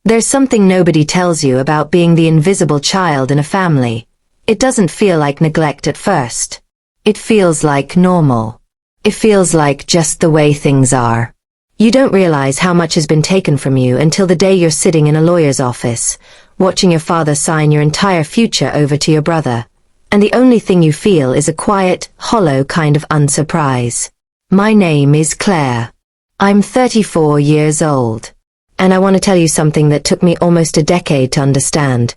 There's something nobody tells you about being the invisible child in a family. It doesn't feel like neglect at first. It feels like normal. It feels like just the way things are. You don't realize how much has been taken from you until the day you're sitting in a lawyer's office, watching your father sign your entire future over to your brother, and the only thing you feel is a quiet, hollow kind of unsurprise. My name is Claire. I'm 34 years old. And I want to tell you something that took me almost a decade to understand.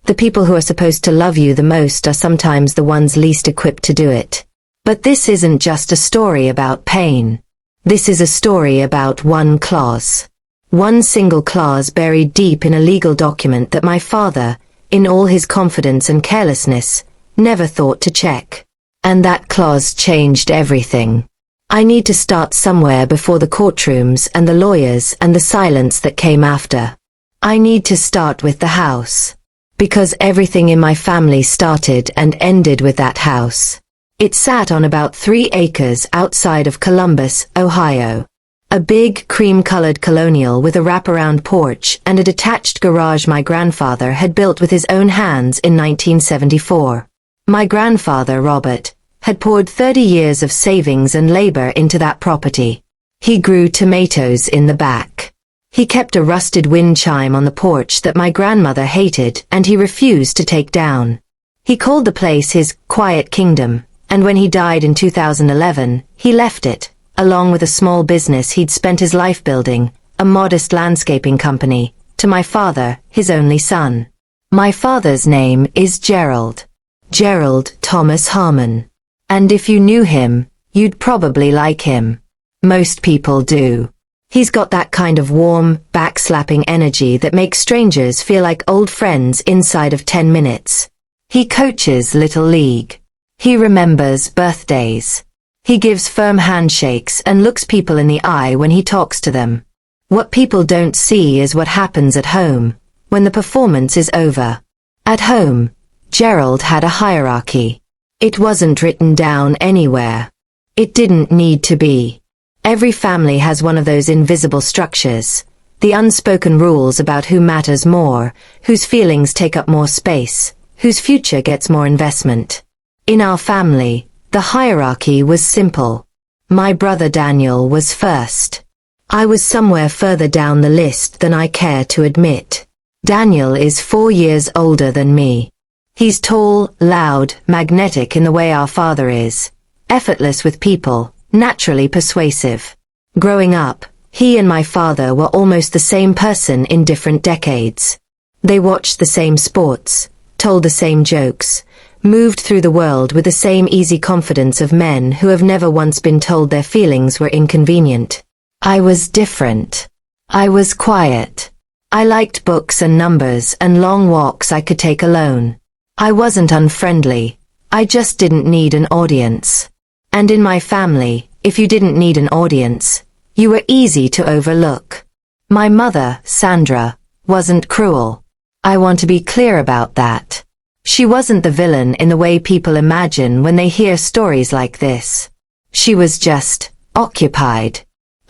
The people who are supposed to love you the most are sometimes the ones least equipped to do it. But this isn't just a story about pain. This is a story about one clause. One single clause buried deep in a legal document that my father, in all his confidence and carelessness, never thought to check. And that clause changed everything. I need to start somewhere before the courtrooms and the lawyers and the silence that came after. I need to start with the house. Because everything in my family started and ended with that house. It sat on about 3 acres outside of Columbus, Ohio. A big cream-colored colonial with a wraparound porch and a detached garage my grandfather had built with his own hands in 1974. My grandfather, Robert, had poured 30 years of savings and labor into that property. He grew tomatoes in the back. He kept a rusted wind chime on the porch that my grandmother hated and he refused to take down. He called the place his quiet kingdom, and when he died in 2011, he left it, along with a small business he'd spent his life building, a modest landscaping company, to my father, his only son. My father's name is Gerald. Gerald Thomas Harmon. And if you knew him, you'd probably like him. Most people do. He's got that kind of warm, backslapping energy that makes strangers feel like old friends inside of 10 minutes. He coaches Little League. He remembers birthdays. He gives firm handshakes and looks people in the eye when he talks to them. What people don't see is what happens at home, when the performance is over. At home, Gerald had a hierarchy. It wasn't written down anywhere. It didn't need to be. Every family has one of those invisible structures, the unspoken rules about who matters more, whose feelings take up more space, whose future gets more investment. In our family, the hierarchy was simple. My brother Daniel was first. I was somewhere further down the list than I care to admit. Daniel is 4 years older than me. He's tall, loud, magnetic in the way our father is, effortless with people, naturally persuasive. Growing up, he and my father were almost the same person in different decades. They watched the same sports, told the same jokes, moved through the world with the same easy confidence of men who have never once been told their feelings were inconvenient. I was different. I was quiet. I liked books and numbers and long walks I could take alone. I wasn't unfriendly. I just didn't need an audience. And in my family, if you didn't need an audience, you were easy to overlook. My mother, Sandra, wasn't cruel. I want to be clear about that. She wasn't the villain in the way people imagine when they hear stories like this. She was just occupied.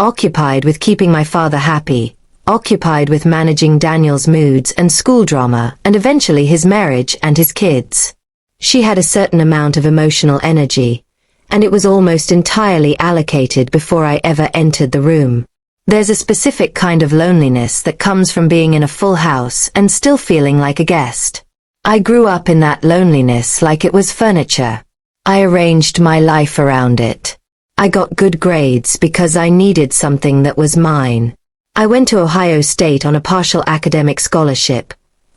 Occupied with keeping my father happy. Occupied with managing Daniel's moods and school drama and eventually his marriage and his kids. She had a certain amount of emotional energy, and it was almost entirely allocated before I ever entered the room. There's a specific kind of loneliness that comes from being in a full house and still feeling like a guest. I grew up in that loneliness like it was furniture. I arranged my life around it. I got good grades because I needed something that was mine. I went to Ohio State on a partial academic scholarship.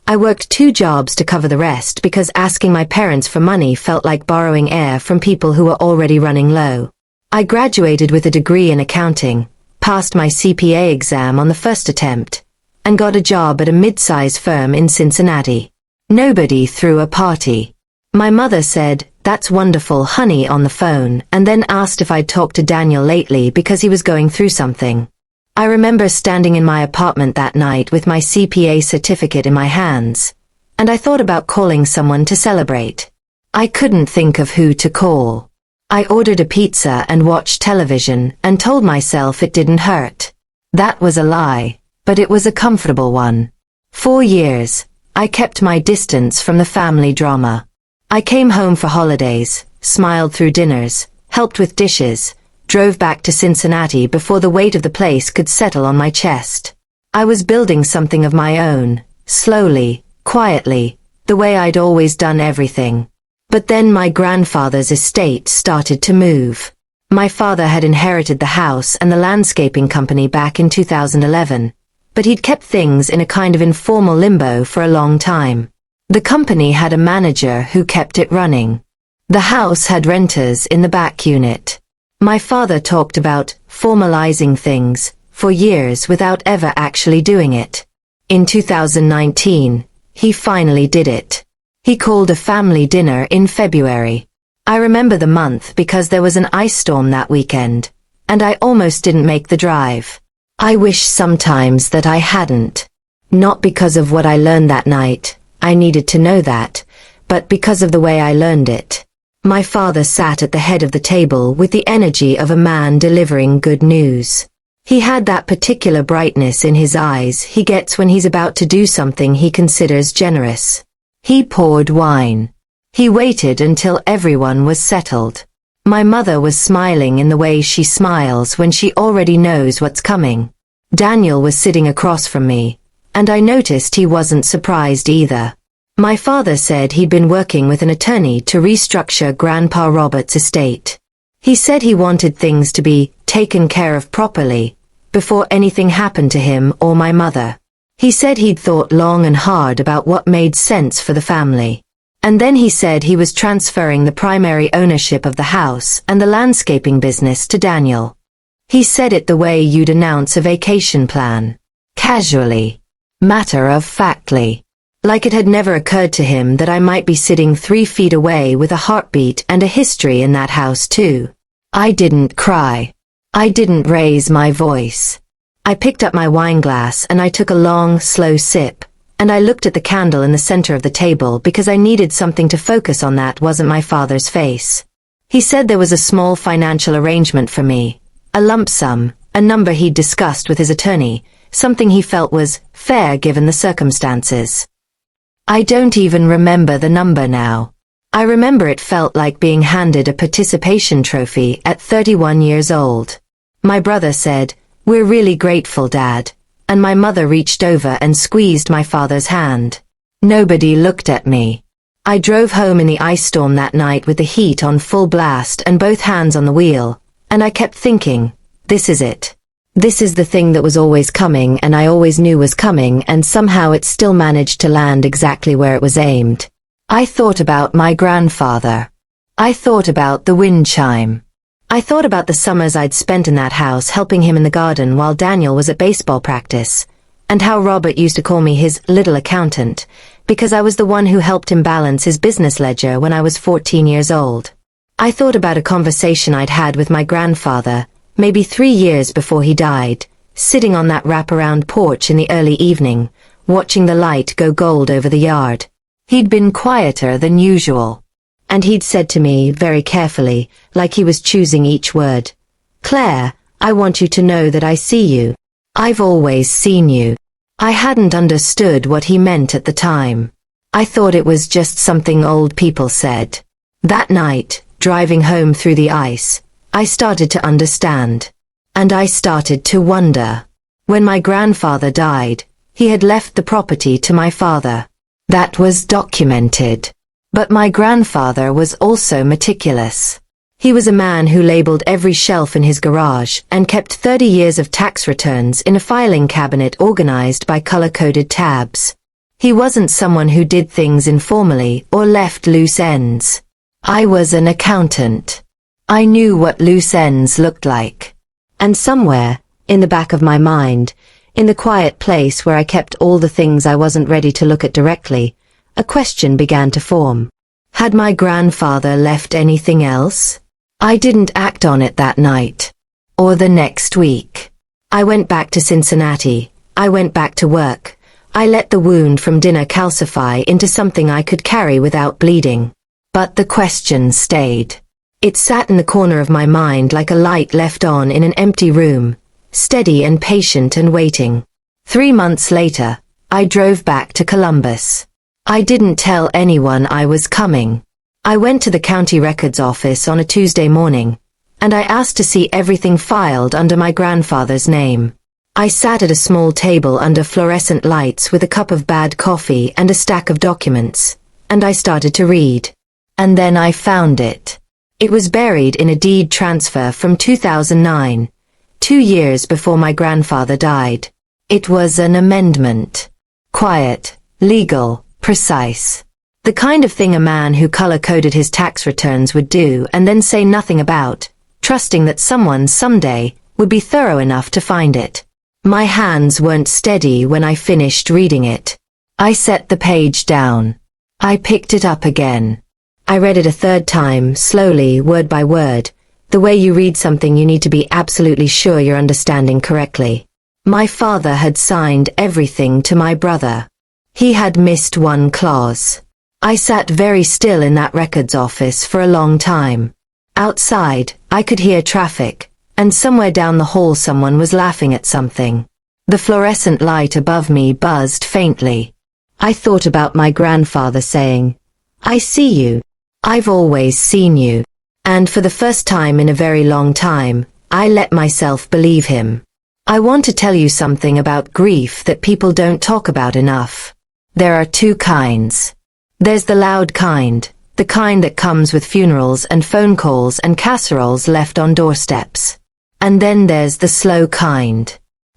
I worked 2 jobs to cover the rest because asking my parents for money felt like borrowing air from people who were already running low. I graduated with a degree in accounting, passed my CPA exam on the first attempt, and got a job at a mid-size firm in Cincinnati. Nobody threw a party. My mother said, "That's wonderful, honey," on the phone, and then asked if I'd talked to Daniel lately because he was going through something. I remember standing in my apartment that night with my CPA certificate in my hands, and I thought about calling someone to celebrate. I couldn't think of who to call. I ordered a pizza and watched television and told myself it didn't hurt. That was a lie, but it was a comfortable one. For years, I kept my distance from the family drama. I came home for holidays, smiled through dinners, helped with dishes, drove back to Cincinnati before the weight of the place could settle on my chest. I was building something of my own, slowly, quietly, the way I'd always done everything. But then my grandfather's estate started to move. My father had inherited the house and the landscaping company back in 2011, but he'd kept things in a kind of informal limbo for a long time. The company had a manager who kept it running. The house had renters in the back unit. My father talked about formalizing things for years without ever actually doing it. In 2019, he finally did it. He called a family dinner in February. I remember the month because there was an ice storm that weekend, and I almost didn't make the drive. I wish sometimes that I hadn't. Not because of what I learned that night, I needed to know that, but because of the way I learned it. My father sat at the head of the table with the energy of a man delivering good news. He had that particular brightness in his eyes he gets when he's about to do something he considers generous. He poured wine. He waited until everyone was settled. My mother was smiling in the way she smiles when she already knows what's coming. Daniel was sitting across from me, and I noticed he wasn't surprised either. My father said he'd been working with an attorney to restructure Grandpa Robert's estate. He said he wanted things to be taken care of properly, before anything happened to him or my mother. He said he'd thought long and hard about what made sense for the family. And then he said he was transferring the primary ownership of the house and the landscaping business to Daniel. He said it the way you'd announce a vacation plan. Casually. Matter-of-factly. Like it had never occurred to him that I might be sitting 3 feet away with a heartbeat and a history in that house too. I didn't cry. I didn't raise my voice. I picked up my wine glass and I took a long, slow sip, and I looked at the candle in the center of the table because I needed something to focus on that wasn't my father's face. He said there was a small financial arrangement for me, a lump sum, a number he'd discussed with his attorney, something he felt was fair given the circumstances. I don't even remember the number now. I remember it felt like being handed a participation trophy at 31 years old. My brother said, "We're really grateful, Dad," and my mother reached over and squeezed my father's hand. Nobody looked at me. I drove home in the ice storm that night with the heat on full blast and both hands on the wheel, and I kept thinking, this is it. This is the thing that was always coming and I always knew was coming, and somehow it still managed to land exactly where it was aimed. I thought about my grandfather. I thought about the wind chime. I thought about the summers I'd spent in that house helping him in the garden while Daniel was at baseball practice, and how Robert used to call me his little accountant, because I was the one who helped him balance his business ledger when I was 14 years old. I thought about a conversation I'd had with my grandfather, maybe 3 years before he died, sitting on that wraparound porch in the early evening, watching the light go gold over the yard. He'd been quieter than usual. And he'd said to me, very carefully, like he was choosing each word, "Claire, I want you to know that I see you. I've always seen you." I hadn't understood what he meant at the time. I thought it was just something old people said. That night, driving home through the ice, I started to understand. And I started to wonder. When my grandfather died, he had left the property to my father. That was documented. But my grandfather was also meticulous. He was a man who labeled every shelf in his garage and kept 30 years of tax returns in a filing cabinet organized by color-coded tabs. He wasn't someone who did things informally or left loose ends. I was an accountant. I knew what loose ends looked like. And somewhere, in the back of my mind, in the quiet place where I kept all the things I wasn't ready to look at directly, a question began to form. Had my grandfather left anything else? I didn't act on it that night. Or the next week. I went back to Cincinnati. I went back to work. I let the wound from dinner calcify into something I could carry without bleeding. But the question stayed. It sat in the corner of my mind like a light left on in an empty room, steady and patient and waiting. 3 months later, I drove back to Columbus. I didn't tell anyone I was coming. I went to the county records office on a Tuesday morning, and I asked to see everything filed under my grandfather's name. I sat at a small table under fluorescent lights with a cup of bad coffee and a stack of documents, and I started to read. And then I found it. It was buried in a deed transfer from 2009, 2 years before my grandfather died. It was an amendment. Quiet, legal, precise. The kind of thing a man who color-coded his tax returns would do and then say nothing about, trusting that someone someday would be thorough enough to find it. My hands weren't steady when I finished reading it. I set the page down. I picked it up again. I read it a third time, slowly, word by word, the way you read something you need to be absolutely sure you're understanding correctly. My father had signed everything to my brother. He had missed one clause. I sat very still in that records office for a long time. Outside, I could hear traffic, and somewhere down the hall someone was laughing at something. The fluorescent light above me buzzed faintly. I thought about my grandfather saying, "I see you. I've always seen you." And for the first time in a very long time, I let myself believe him. I want to tell you something about grief that people don't talk about enough. There are two kinds. There's the loud kind, the kind that comes with funerals and phone calls and casseroles left on doorsteps. And then there's the slow kind.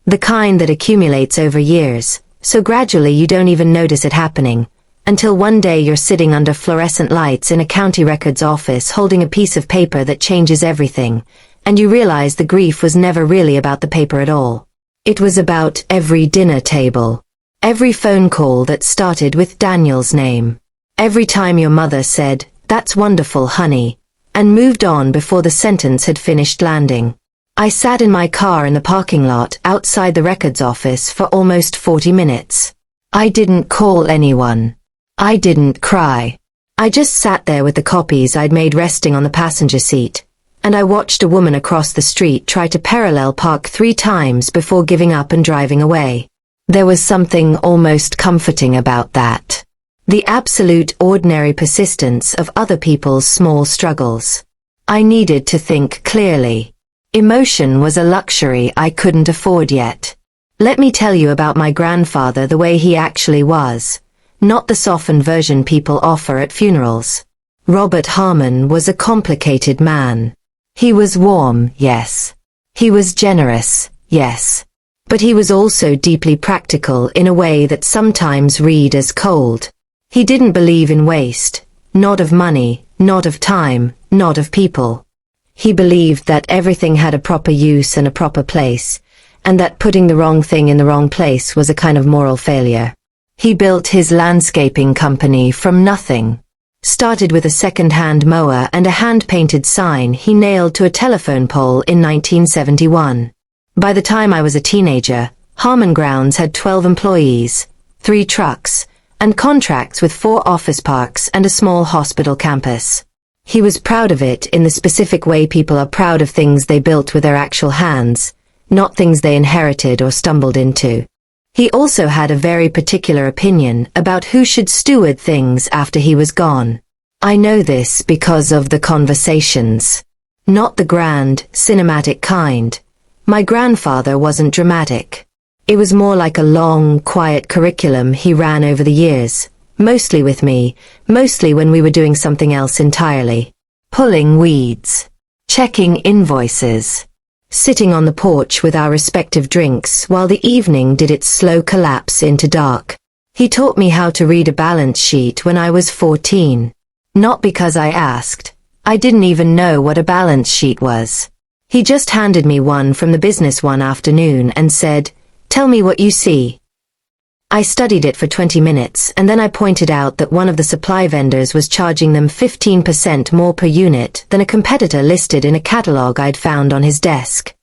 The kind that accumulates over years, so gradually you don't even notice it happening, until one day you're sitting under fluorescent lights in a county records office holding a piece of paper that changes everything, and you realize the grief was never really about the paper at all. It was about every dinner table. Every phone call that started with Daniel's name. Every time your mother said, "That's wonderful, honey," and moved on before the sentence had finished landing. I sat in my car in the parking lot outside the records office for almost 40 minutes. I didn't call anyone. I didn't cry. I just sat there with the copies I'd made resting on the passenger seat, and I watched a woman across the street try to parallel park 3 times before giving up and driving away. There was something almost comforting about that. The absolute ordinary persistence of other people's small struggles. I needed to think clearly. Emotion was a luxury I couldn't afford yet. Let me tell you about my grandfather the way he actually was, not the softened version people offer at funerals. Robert Harmon was a complicated man. He was warm, yes. He was generous, yes. But he was also deeply practical in a way that sometimes read as cold. He didn't believe in waste, not of money, not of time, not of people. He believed that everything had a proper use and a proper place, and that putting the wrong thing in the wrong place was a kind of moral failure. He built his landscaping company from nothing. Started with a second-hand mower and a hand-painted sign he nailed to a telephone pole in 1971. By the time I was a teenager, Harmon Grounds had 12 employees, 3 trucks, and contracts with 4 office parks and a small hospital campus. He was proud of it in the specific way people are proud of things they built with their actual hands, not things they inherited or stumbled into. He also had a very particular opinion about who should steward things after he was gone. I know this because of the conversations. Not the grand, cinematic kind. My grandfather wasn't dramatic. It was more like a long, quiet curriculum he ran over the years, mostly with me, mostly when we were doing something else entirely. Pulling weeds. Checking invoices. Sitting on the porch with our respective drinks while the evening did its slow collapse into dark. He taught me how to read a balance sheet when I was 14. Not because I asked. I didn't even know what a balance sheet was. He just handed me one from the business one afternoon and said, "Tell me what you see." I studied it for 20 minutes and then I pointed out that one of the supply vendors was charging them 15% more per unit than a competitor listed in a catalog I'd found on his desk.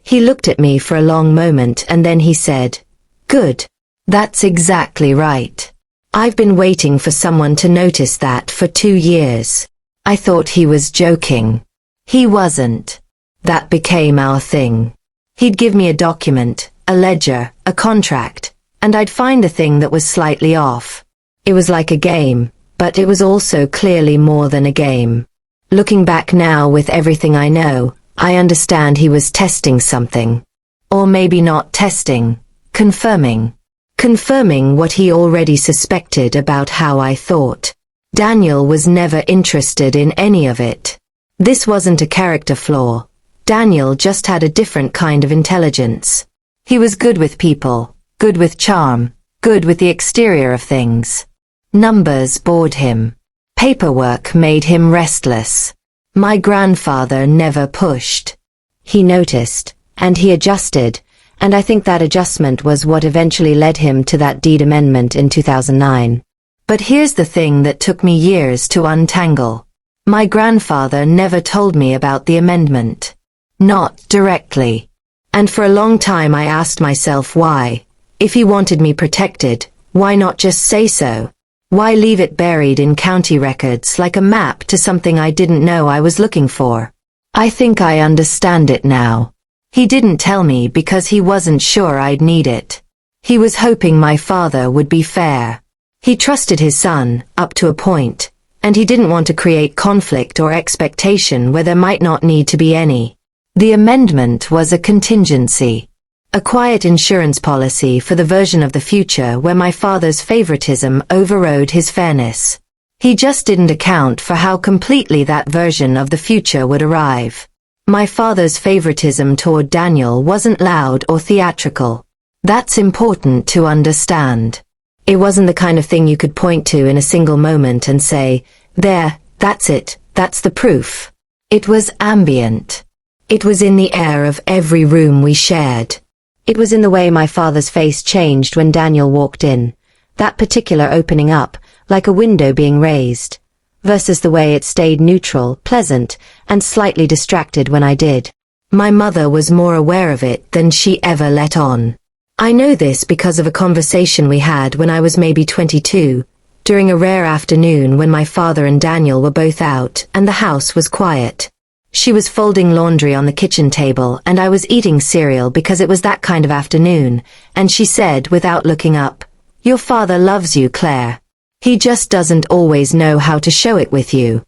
He looked at me for a long moment and then he said, "Good. That's exactly right. I've been waiting for someone to notice that for 2 years." I thought he was joking. He wasn't. That became our thing. He'd give me a document, a ledger, a contract, and I'd find the thing that was slightly off. It was like a game, but it was also clearly more than a game. Looking back now with everything I know, I understand he was testing something. Or maybe not testing, confirming. Confirming what he already suspected about how I thought. Daniel was never interested in any of it. This wasn't a character flaw. Daniel just had a different kind of intelligence. He was good with people, good with charm, good with the exterior of things. Numbers bored him. Paperwork made him restless. My grandfather never pushed. He noticed, and he adjusted, and I think that adjustment was what eventually led him to that deed amendment in 2009. But here's the thing that took me years to untangle. My grandfather never told me about the amendment. Not directly. And for a long time I asked myself why. If he wanted me protected, why not just say so? Why leave it buried in county records like a map to something I didn't know I was looking for? I think I understand it now. He didn't tell me because he wasn't sure I'd need it. He was hoping my father would be fair. He trusted his son, up to a point, and he didn't want to create conflict or expectation where there might not need to be any. The amendment was a contingency. A quiet insurance policy for the version of the future where my father's favoritism overrode his fairness. He just didn't account for how completely that version of the future would arrive. My father's favoritism toward Daniel wasn't loud or theatrical. That's important to understand. It wasn't the kind of thing you could point to in a single moment and say, "There, that's it, that's the proof." It was ambient. It was in the air of every room we shared. It was in the way my father's face changed when Daniel walked in, that particular opening up, like a window being raised, versus the way it stayed neutral, pleasant, and slightly distracted when I did. My mother was more aware of it than she ever let on. I know this because of a conversation we had when I was maybe 22, during a rare afternoon when my father and Daniel were both out and the house was quiet. She was folding laundry on the kitchen table and I was eating cereal because it was that kind of afternoon, and she said without looking up, "Your father loves you, Claire. He just doesn't always know how to show it with you."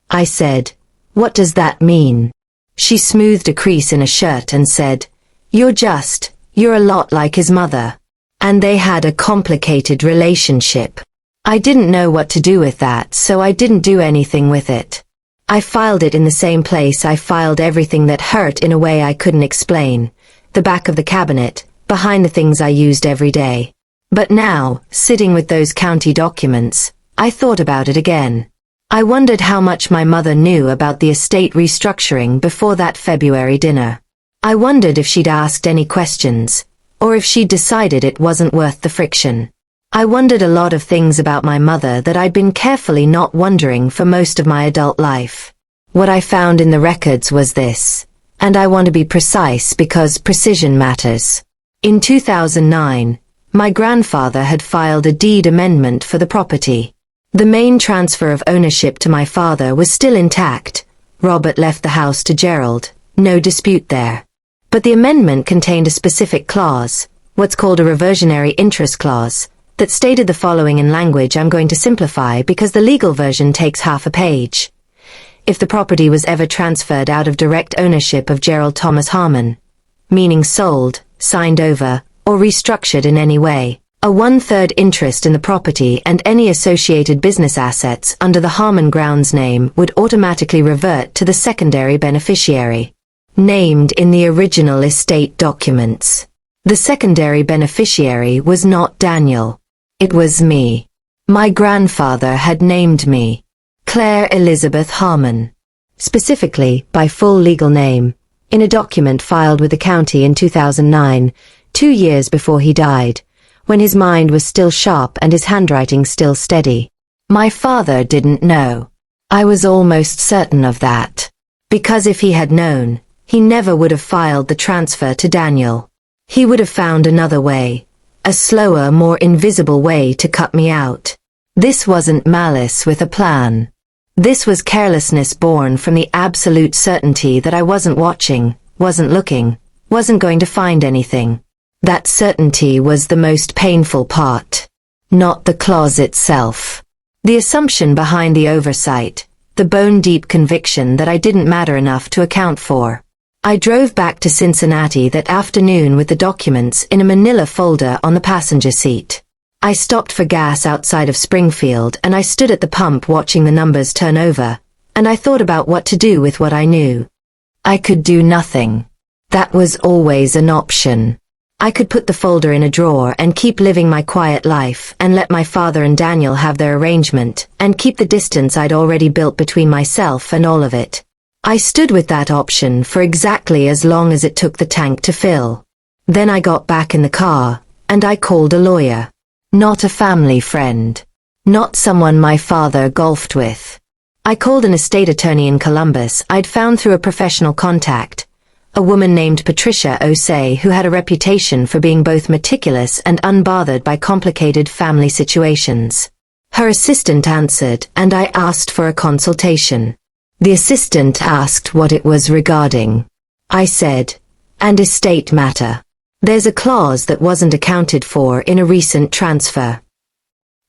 I said, "What does that mean?" She smoothed a crease in a shirt and said, You're a lot like his mother." And they had a complicated relationship. I didn't know what to do with that, so I didn't do anything with it. I filed it in the same place I filed everything that hurt in a way I couldn't explain, the back of the cabinet, behind the things I used every day. But now, sitting with those county documents, I thought about it again. I wondered how much my mother knew about the estate restructuring before that February dinner. I wondered if she'd asked any questions, or if she'd decided it wasn't worth the friction. I wondered a lot of things about my mother that I'd been carefully not wondering for most of my adult life. What I found in the records was this, and I want to be precise because precision matters. In 2009, my grandfather had filed a deed amendment for the property. The main transfer of ownership to my father was still intact. Robert left the house to Gerald, no dispute there. But the amendment contained a specific clause, what's called a reversionary interest clause, that stated the following in language I'm going to simplify because the legal version takes half a page. If the property was ever transferred out of direct ownership of Gerald Thomas Harmon, meaning sold, signed over, or restructured in any way, a 1/3 interest in the property and any associated business assets under the Harmon Grounds name would automatically revert to the secondary beneficiary, named in the original estate documents. The secondary beneficiary was not Daniel. It was me. My grandfather had named me Claire Elizabeth Harmon, specifically by full legal name, in a document filed with the county in 2009, 2 years before he died, when his mind was still sharp and his handwriting still steady. My father didn't know. I was almost certain of that. Because if he had known, he never would have filed the transfer to Daniel. He would have found another way, a slower, more invisible way to cut me out. This wasn't malice with a plan. This was carelessness born from the absolute certainty that I wasn't watching, wasn't looking, wasn't going to find anything. That certainty was the most painful part. Not the clause itself. The assumption behind the oversight, the bone-deep conviction that I didn't matter enough to account for. I drove back to Cincinnati that afternoon with the documents in a manila folder on the passenger seat. I stopped for gas outside of Springfield and I stood at the pump watching the numbers turn over, and I thought about what to do with what I knew. I could do nothing. That was always an option. I could put the folder in a drawer and keep living my quiet life and let my father and Daniel have their arrangement and keep the distance I'd already built between myself and all of it. I stood with that option for exactly as long as it took the tank to fill. Then I got back in the car, and I called a lawyer. Not a family friend. Not someone my father golfed with. I called an estate attorney in Columbus I'd found through a professional contact, a woman named Patricia Osei who had a reputation for being both meticulous and unbothered by complicated family situations. Her assistant answered, and I asked for a consultation. The assistant asked what it was regarding. I said, "An estate matter. There's a clause that wasn't accounted for in a recent transfer."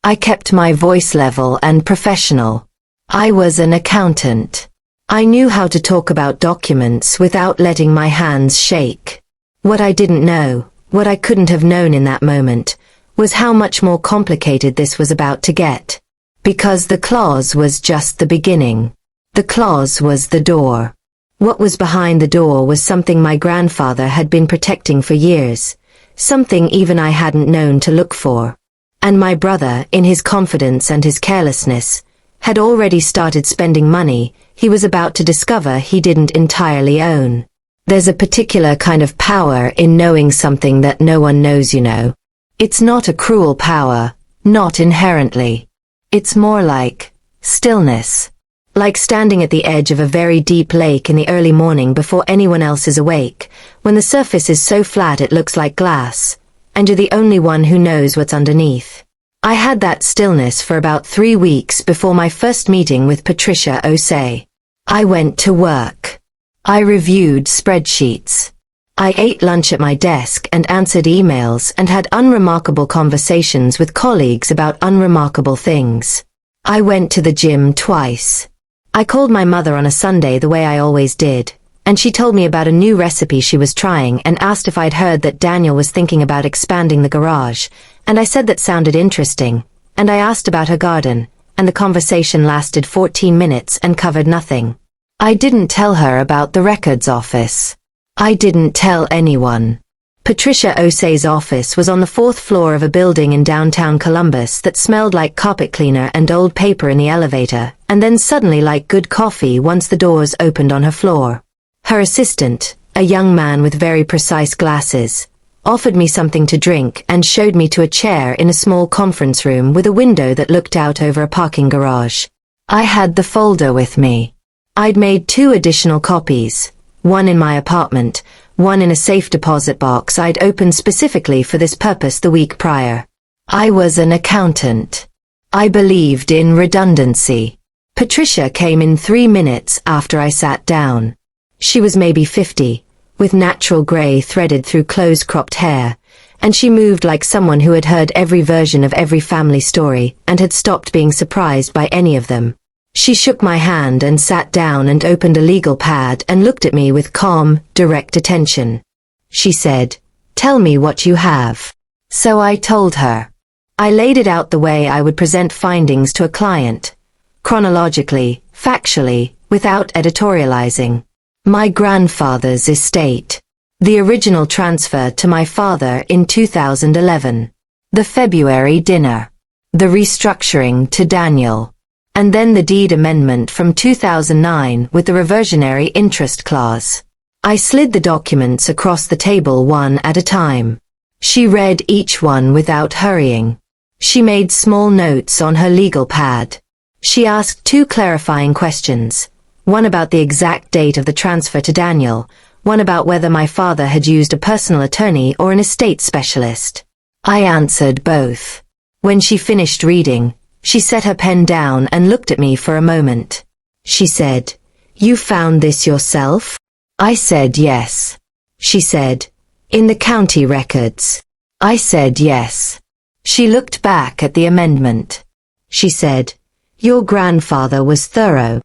I kept my voice level and professional. I was an accountant. I knew how to talk about documents without letting my hands shake. What I didn't know, what I couldn't have known in that moment, was how much more complicated this was about to get. Because the clause was just the beginning. The clause was the door. What was behind the door was something my grandfather had been protecting for years, something even I hadn't known to look for. And my brother, in his confidence and his carelessness, had already started spending money he was about to discover he didn't entirely own. There's a particular kind of power in knowing something that no one knows you know. It's not a cruel power, not inherently. It's more like stillness. Like standing at the edge of a very deep lake in the early morning before anyone else is awake, when the surface is so flat it looks like glass, and you're the only one who knows what's underneath. I had that stillness for about 3 weeks before my first meeting with Patricia Osei. I went to work. I reviewed spreadsheets. I ate lunch at my desk and answered emails and had unremarkable conversations with colleagues about unremarkable things. I went to the gym twice. I called my mother on a Sunday the way I always did, and she told me about a new recipe she was trying and asked if I'd heard that Daniel was thinking about expanding the garage, and I said that sounded interesting, and I asked about her garden, and the conversation lasted 14 minutes and covered nothing. I didn't tell her about the records office. I didn't tell anyone. Patricia Osei's office was on the 4th floor of a building in downtown Columbus that smelled like carpet cleaner and old paper in the elevator, and then suddenly like good coffee once the doors opened on her floor. Her assistant, a young man with very precise glasses, offered me something to drink and showed me to a chair in a small conference room with a window that looked out over a parking garage. I had the folder with me. I'd made 2 additional copies, one in my apartment, one in a safe deposit box I'd opened specifically for this purpose the week prior. I was an accountant. I believed in redundancy. Patricia came in 3 minutes after I sat down. She was maybe 50, with natural gray threaded through close-cropped hair, and she moved like someone who had heard every version of every family story and had stopped being surprised by any of them. She shook my hand and sat down and opened a legal pad and looked at me with calm, direct attention. She said, "Tell me what you have." So I told her. I laid it out the way I would present findings to a client, chronologically, factually, without editorializing. My grandfather's estate. The original transfer to my father in 2011. The February dinner. The restructuring to Daniel. And then the deed amendment from 2009 with the reversionary interest clause. I slid the documents across the table one at a time. She read each one without hurrying. She made small notes on her legal pad. She asked 2 clarifying questions, one about the exact date of the transfer to Daniel, one about whether my father had used a personal attorney or an estate specialist. I answered both. When she finished reading, she set her pen down and looked at me for a moment. She said, "You found this yourself?" I said yes. She said, In the county records. I said yes. She looked back at the amendment. She said, "Your grandfather was thorough."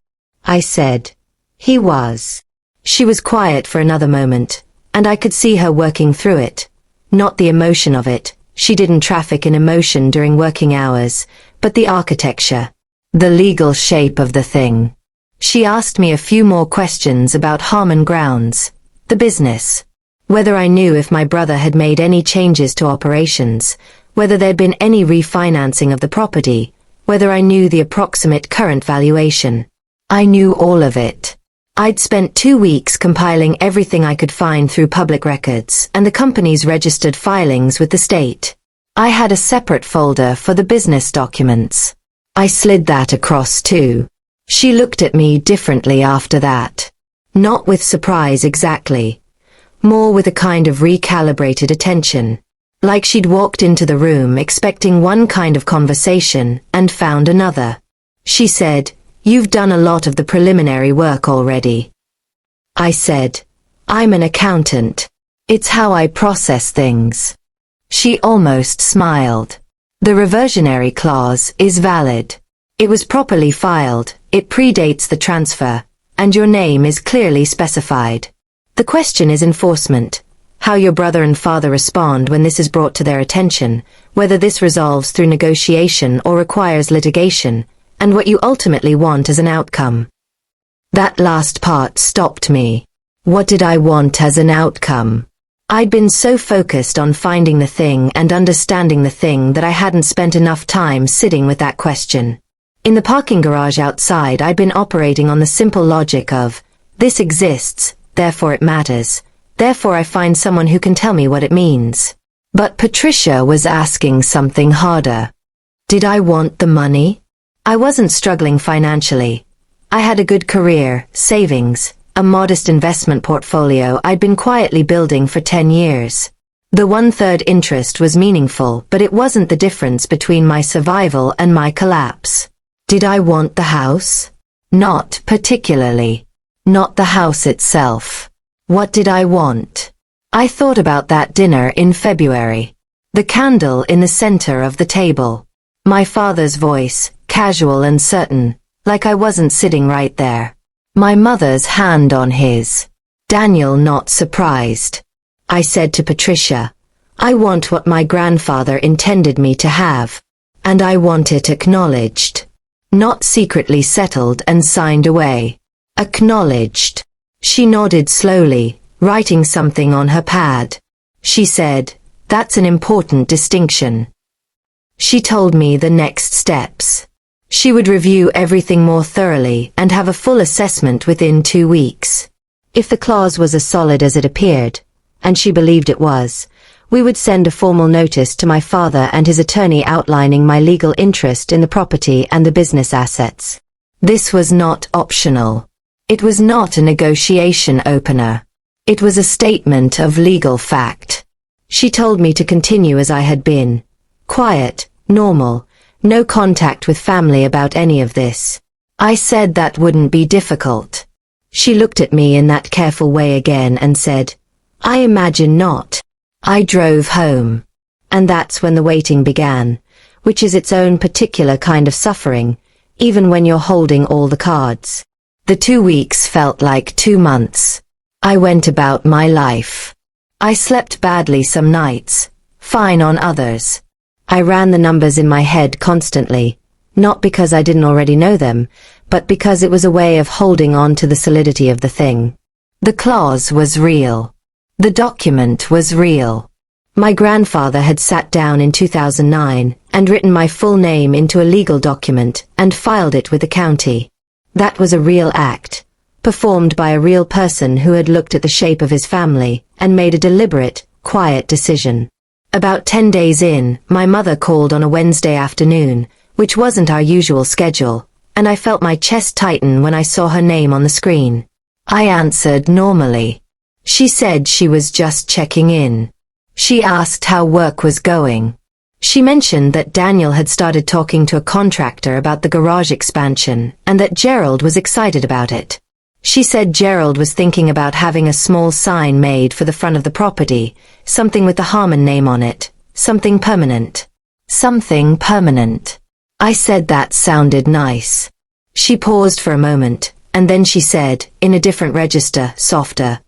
I said, "He was." She was quiet for another moment, and I could see her working through it. Not the emotion of it, she didn't traffic in emotion during working hours, but the architecture, the legal shape of the thing. She asked me a few more questions about Harmon Grounds, the business, whether I knew if my brother had made any changes to operations, whether there'd been any refinancing of the property, whether I knew the approximate current valuation. I knew all of it. I'd spent 2 weeks compiling everything I could find through public records and the company's registered filings with the state. I had a separate folder for the business documents. I slid that across too. She looked at me differently after that. Not with surprise exactly. More with a kind of recalibrated attention. Like she'd walked into the room expecting one kind of conversation and found another. She said, "You've done a lot of the preliminary work already." I said, "I'm an accountant. It's how I process things." She almost smiled. "The reversionary clause is valid. It was properly filed, it predates the transfer, and your name is clearly specified. The question is enforcement. How your brother and father respond when this is brought to their attention, whether this resolves through negotiation or requires litigation, and what you ultimately want as an outcome." That last part stopped me. What did I want as an outcome? I'd been so focused on finding the thing and understanding the thing that I hadn't spent enough time sitting with that question. In the parking garage outside, I'd been operating on the simple logic of, this exists, therefore it matters, therefore I find someone who can tell me what it means. But Patricia was asking something harder. Did I want the money? I wasn't struggling financially. I had a good career, savings, a modest investment portfolio I'd been quietly building for 10 years. The 1/3 interest was meaningful, but it wasn't the difference between my survival and my collapse. Did I want the house? Not particularly. Not the house itself. What did I want? I thought about that dinner in February. The candle in the center of the table. My father's voice, casual and certain, like I wasn't sitting right there. My mother's hand on his. Daniel not surprised. I said to Patricia, "I want what my grandfather intended me to have. And I want it acknowledged. Not secretly settled and signed away. Acknowledged." She nodded slowly, writing something on her pad. She said, "That's an important distinction." She told me the next steps. She would review everything more thoroughly and have a full assessment within 2 weeks. If the clause was as solid as it appeared, and she believed it was, we would send a formal notice to my father and his attorney outlining my legal interest in the property and the business assets. This was not optional. It was not a negotiation opener. It was a statement of legal fact. She told me to continue as I had been. Quiet, normal, no contact with family about any of this. I said that wouldn't be difficult. She looked at me in that careful way again and said, "I imagine not." I drove home. And that's when the waiting began, which is its own particular kind of suffering, even when you're holding all the cards. The 2 weeks felt like 2 months. I went about my life. I slept badly some nights, fine on others. I ran the numbers in my head constantly, not because I didn't already know them, but because it was a way of holding on to the solidity of the thing. The clause was real. The document was real. My grandfather had sat down in 2009 and written my full name into a legal document and filed it with the county. That was a real act, performed by a real person who had looked at the shape of his family and made a deliberate, quiet decision. About 10 days in, my mother called on a Wednesday afternoon, which wasn't our usual schedule, and I felt my chest tighten when I saw her name on the screen. I answered normally. She said she was just checking in. She asked how work was going. She mentioned that Daniel had started talking to a contractor about the garage expansion and that Gerald was excited about it. She said Gerald was thinking about having a small sign made for the front of the property, something with the Harmon name on it, something permanent. Something permanent. I said that sounded nice. She paused for a moment, and then she said, in a different register, softer,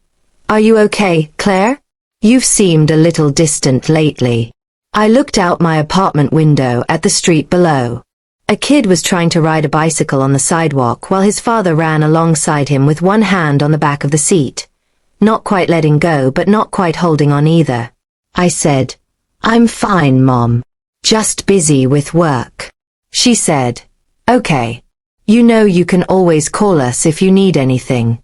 "Are you okay, Claire? You've seemed a little distant lately." I looked out my apartment window at the street below. A kid was trying to ride a bicycle on the sidewalk while his father ran alongside him with one hand on the back of the seat. Not quite letting go but not quite holding on either. I said, "I'm fine, Mom. Just busy with work." She said, "Okay. You know you can always call us if you need anything."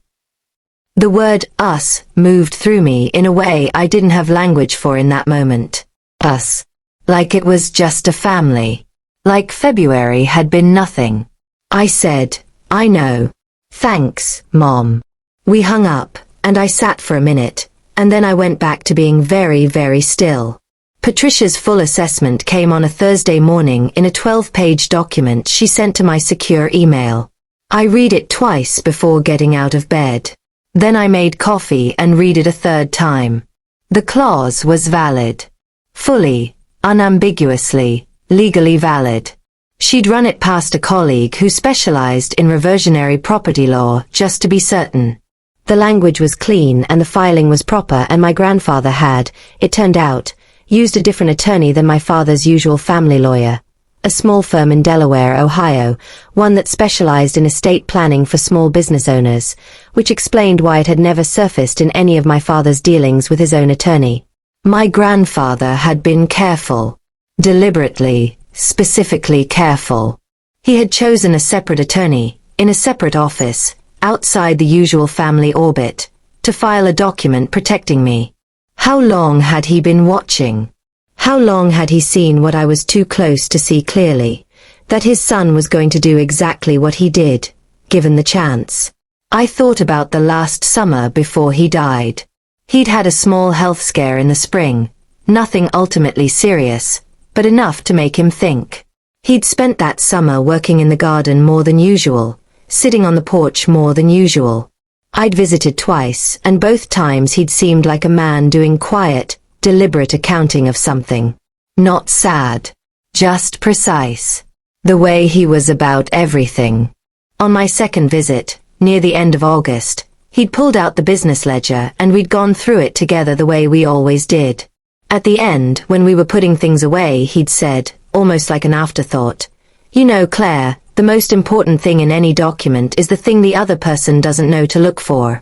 The word us moved through me in a way I didn't have language for in that moment. Us. Like it was just a family. Like February had been nothing. I said, "I know. Thanks, Mom." We hung up, and I sat for a minute, and then I went back to being very, very still. Patricia's full assessment came on a Thursday morning in a 12-page document she sent to my secure email. I read it twice before getting out of bed. Then I made coffee and read it a third time. The clause was valid. Fully, unambiguously, legally valid. She'd run it past a colleague who specialized in reversionary property law just to be certain. The language was clean and the filing was proper, and my grandfather had, it turned out, used a different attorney than my father's usual family lawyer. A small firm in Delaware, Ohio, one that specialized in estate planning for small business owners, which explained why it had never surfaced in any of my father's dealings with his own attorney. My grandfather had been careful. Deliberately, specifically careful. He had chosen a separate attorney, in a separate office, outside the usual family orbit, to file a document protecting me. How long had he been watching? How long had he seen what I was too close to see clearly? That his son was going to do exactly what he did, given the chance. I thought about the last summer before he died. He'd had a small health scare in the spring, nothing ultimately serious, but enough to make him think. He'd spent that summer working in the garden more than usual, sitting on the porch more than usual. I'd visited twice, and both times he'd seemed like a man doing quiet, deliberate accounting of something. Not sad. Just precise. The way he was about everything. On my second visit, near the end of August, he'd pulled out the business ledger and we'd gone through it together the way we always did. At the end, when we were putting things away, he'd said, almost like an afterthought, "You know, Claire, the most important thing in any document is the thing the other person doesn't know to look for."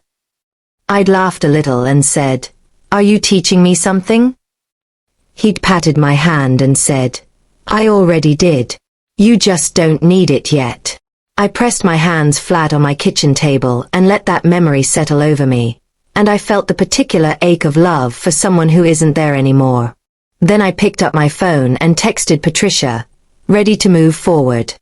I'd laughed a little and said, "Are you teaching me something?" He'd patted my hand and said, "I already did. You just don't need it yet." I pressed my hands flat on my kitchen table and let that memory settle over me, and I felt the particular ache of love for someone who isn't there anymore. Then I picked up my phone and texted Patricia, ready to move forward.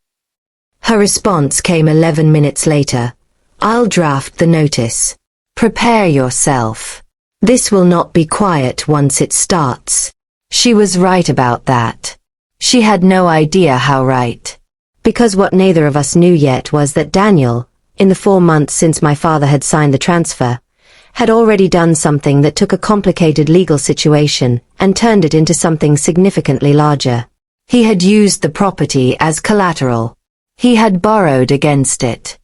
Her response came 11 minutes later. "I'll draft the notice. Prepare yourself. This will not be quiet once it starts." She was right about that. She had no idea how right. Because what neither of us knew yet was that Daniel, in the 4 months since my father had signed the transfer, had already done something that took a complicated legal situation and turned it into something significantly larger. He had used the property as collateral. He had borrowed against it.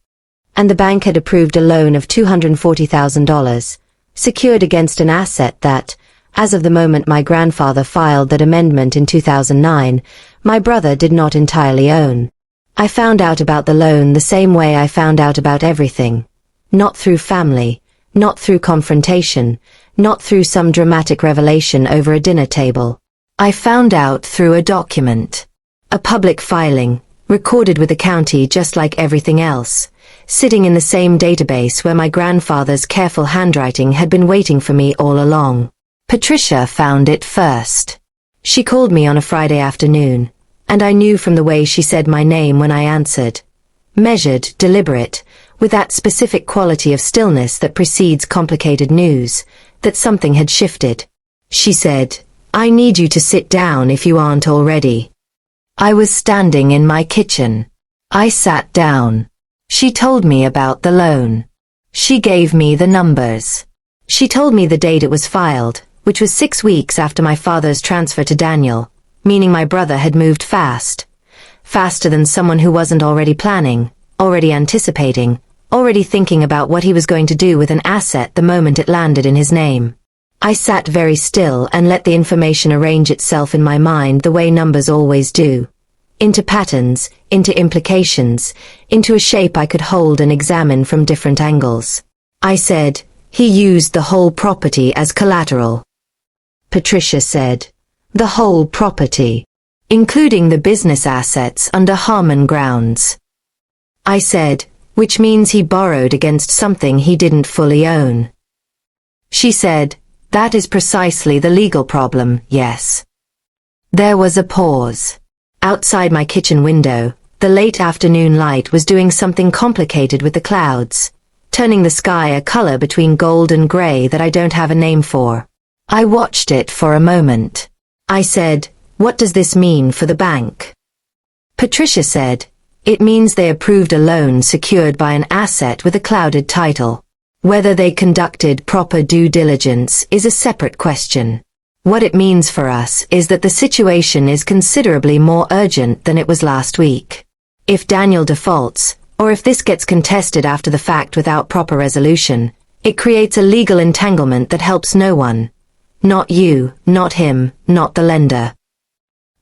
And the bank had approved a loan of $240,000, secured against an asset that, as of the moment my grandfather filed that amendment in 2009, my brother did not entirely own. I found out about the loan the same way I found out about everything. Not through family, not through confrontation, not through some dramatic revelation over a dinner table. I found out through a document. A public filing, recorded with the county just like everything else, sitting in the same database where my grandfather's careful handwriting had been waiting for me all along. Patricia found it first. She called me on a Friday afternoon, and I knew from the way she said my name when I answered. Measured, deliberate, with that specific quality of stillness that precedes complicated news, that something had shifted. She said, "I need you to sit down if you aren't already." I was standing in my kitchen. I sat down. She told me about the loan. She gave me the numbers. She told me the date it was filed, which was 6 weeks after my father's transfer to Daniel, meaning my brother had moved fast. Faster than someone who wasn't already planning, already anticipating, already thinking about what he was going to do with an asset the moment it landed in his name. I sat very still and let the information arrange itself in my mind the way numbers always do. Into patterns, into implications, into a shape I could hold and examine from different angles. I said, he used the whole property as collateral. Patricia said, the whole property, including the business assets under Harmon grounds. I said, which means he borrowed against something he didn't fully own. She said, that is precisely the legal problem, yes. There was a pause. Outside my kitchen window, the late afternoon light was doing something complicated with the clouds, turning the sky a color between gold and gray that I don't have a name for. I watched it for a moment. I said, what does this mean for the bank? Patricia said, it means they approved a loan secured by an asset with a clouded title. Whether they conducted proper due diligence is a separate question. What it means for us is that the situation is considerably more urgent than it was last week. If Daniel defaults, or if this gets contested after the fact without proper resolution, it creates a legal entanglement that helps no one. Not you, not him, not the lender.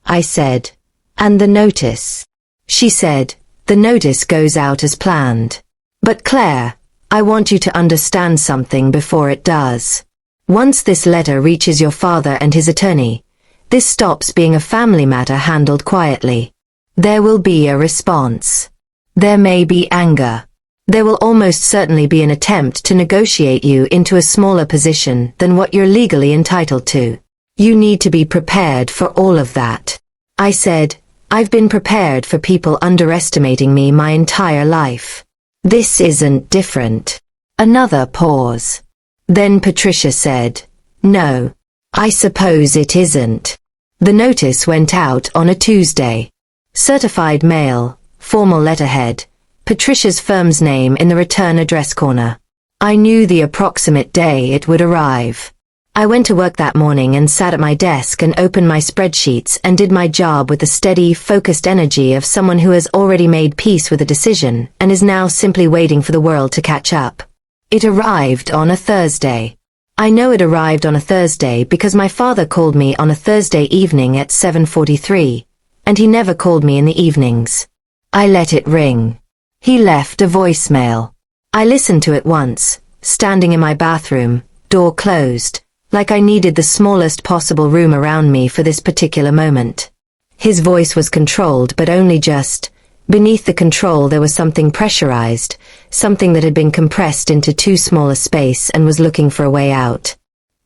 I said, and the notice? She said, the notice goes out as planned. But Claire, I want you to understand something before it does. Once this letter reaches your father and his attorney, this stops being a family matter handled quietly. There will be a response. There may be anger. There will almost certainly be an attempt to negotiate you into a smaller position than what you're legally entitled to. You need to be prepared for all of that. I said, I've been prepared for people underestimating me my entire life. This isn't different. Another pause. Then Patricia said, no, I suppose it isn't. The notice went out on a Tuesday. Certified mail, formal letterhead, Patricia's firm's name in the return address corner. I knew the approximate day it would arrive. I went to work that morning and sat at my desk and opened my spreadsheets and did my job with the steady, focused energy of someone who has already made peace with a decision and is now simply waiting for the world to catch up. It arrived on a Thursday. I know it arrived on a Thursday because my father called me on a Thursday evening at 7:43, and he never called me in the evenings. I let it ring. He left a voicemail. I listened to it once, standing in my bathroom, door closed, like I needed the smallest possible room around me for this particular moment. His voice was controlled, but only just. Beneath the control there was something pressurized, something that had been compressed into too small a space and was looking for a way out.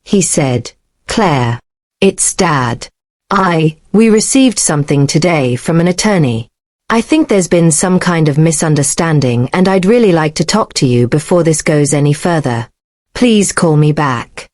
He said, Claire, it's Dad. We received something today from an attorney. I think there's been some kind of misunderstanding and I'd really like to talk to you before this goes any further. Please call me back.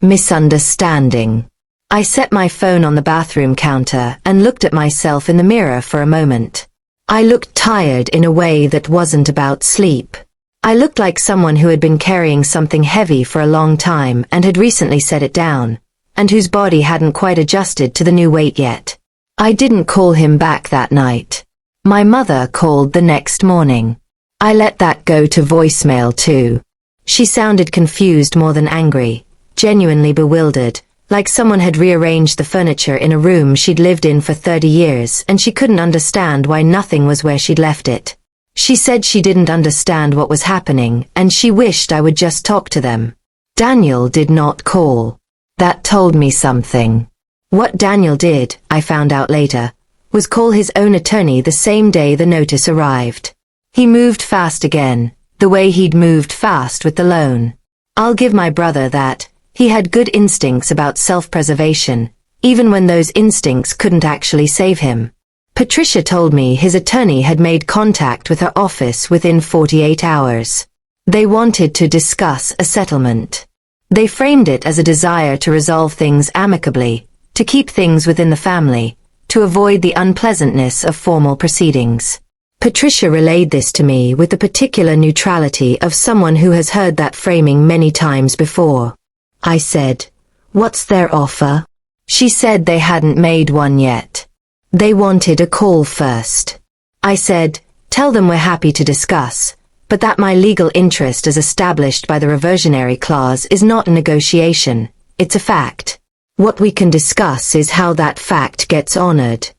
Misunderstanding. I set my phone on the bathroom counter and looked at myself in the mirror for a moment. I looked tired in a way that wasn't about sleep. I looked like someone who had been carrying something heavy for a long time and had recently set it down, and whose body hadn't quite adjusted to the new weight yet. I didn't call him back that night. My mother called the next morning. I let that go to voicemail too. She sounded confused more than angry, genuinely bewildered, like someone had rearranged the furniture in a room she'd lived in for 30 years and she couldn't understand why nothing was where she'd left it. She said she didn't understand what was happening and she wished I would just talk to them. Daniel did not call. That told me something. What Daniel did, I found out later, was call his own attorney the same day the notice arrived. He moved fast again, the way he'd moved fast with the loan. I'll give my brother that. He had good instincts about self-preservation, even when those instincts couldn't actually save him. Patricia told me his attorney had made contact with her office within 48 hours. They wanted to discuss a settlement. They framed it as a desire to resolve things amicably, to keep things within the family, to avoid the unpleasantness of formal proceedings. Patricia relayed this to me with the particular neutrality of someone who has heard that framing many times before. I said, "What's their offer?" She said they hadn't made one yet. They wanted a call first. I said, "Tell them we're happy to discuss, but that my legal interest as established by the reversionary clause is not a negotiation, it's a fact. What we can discuss is how that fact gets honored."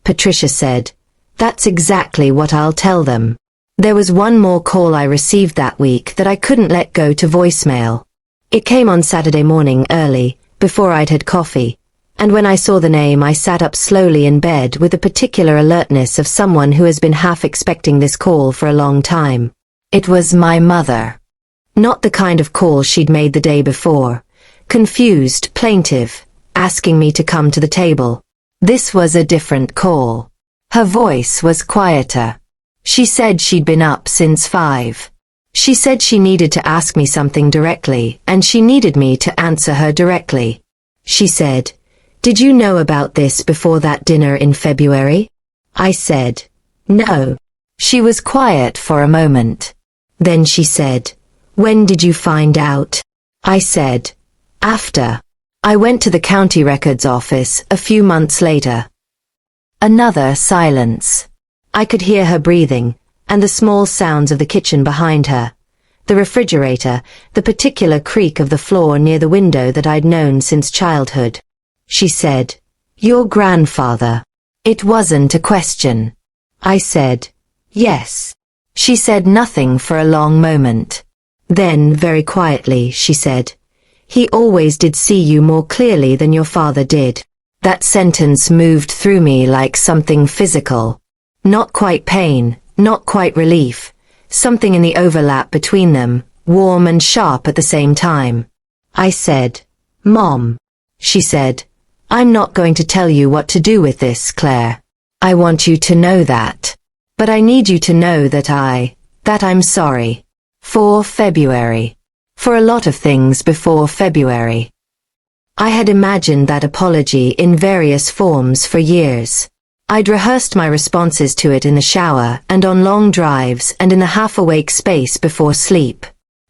Patricia said, "That's exactly what I'll tell them." There was one more call I received that week that I couldn't let go to voicemail. It came on Saturday morning early, before I'd had coffee, and when I saw the name I sat up slowly in bed with the particular alertness of someone who has been half expecting this call for a long time. It was my mother. Not the kind of call she'd made the day before. Confused, plaintive, asking me to come to the table. This was a different call. Her voice was quieter. She said she'd been up since 5. She said she needed to ask me something directly, and she needed me to answer her directly. She said, "Did you know about this before that dinner in February?" I said, "No." She was quiet for a moment. Then she said, "When did you find out?" I said, "After. I went to the county records office a few months later." Another silence. I could hear her breathing, and the small sounds of the kitchen behind her. The refrigerator, the particular creak of the floor near the window that I'd known since childhood. She said, "Your grandfather." It wasn't a question. I said, "Yes." She said nothing for a long moment. Then, very quietly, she said, "He always did see you more clearly than your father did." That sentence moved through me like something physical. Not quite pain, not quite relief, something in the overlap between them, warm and sharp at the same time. I said, "Mom." She said, "I'm not going to tell you what to do with this, Claire. I want you to know that. But I need you to know that I'm sorry. For February. For a lot of things before February." I had imagined that apology in various forms for years. I'd rehearsed my responses to it in the shower and on long drives and in the half-awake space before sleep.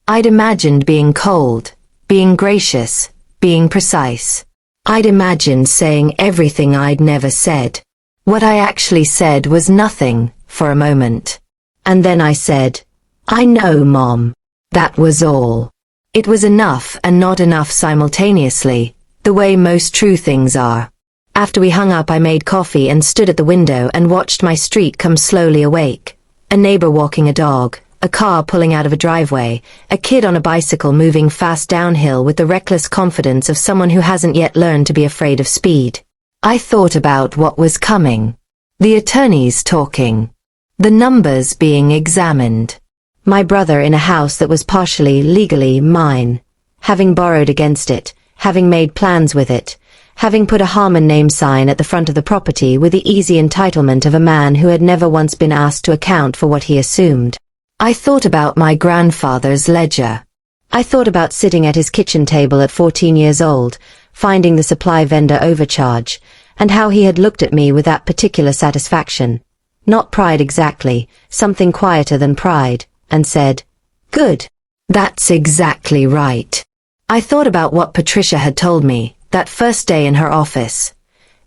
I'd imagined being cold, being gracious, being precise. I'd imagined saying everything I'd never said. What I actually said was nothing, for a moment. And then I said, "I know, Mom." That was all. It was enough and not enough simultaneously, the way most true things are. After we hung up I made coffee and stood at the window and watched my street come slowly awake. A neighbor walking a dog, a car pulling out of a driveway, a kid on a bicycle moving fast downhill with the reckless confidence of someone who hasn't yet learned to be afraid of speed. I thought about what was coming. The attorneys talking. The numbers being examined. My brother in a house that was partially legally mine. Having borrowed against it, having made plans with it, having put a Harmon name sign at the front of the property with the easy entitlement of a man who had never once been asked to account for what he assumed. I thought about my grandfather's ledger. I thought about sitting at his kitchen table at 14 years old, finding the supply vendor overcharge, and how he had looked at me with that particular satisfaction. Not pride exactly, something quieter than pride, and said, "Good. That's exactly right." I thought about what Patricia had told me, that first day in her office.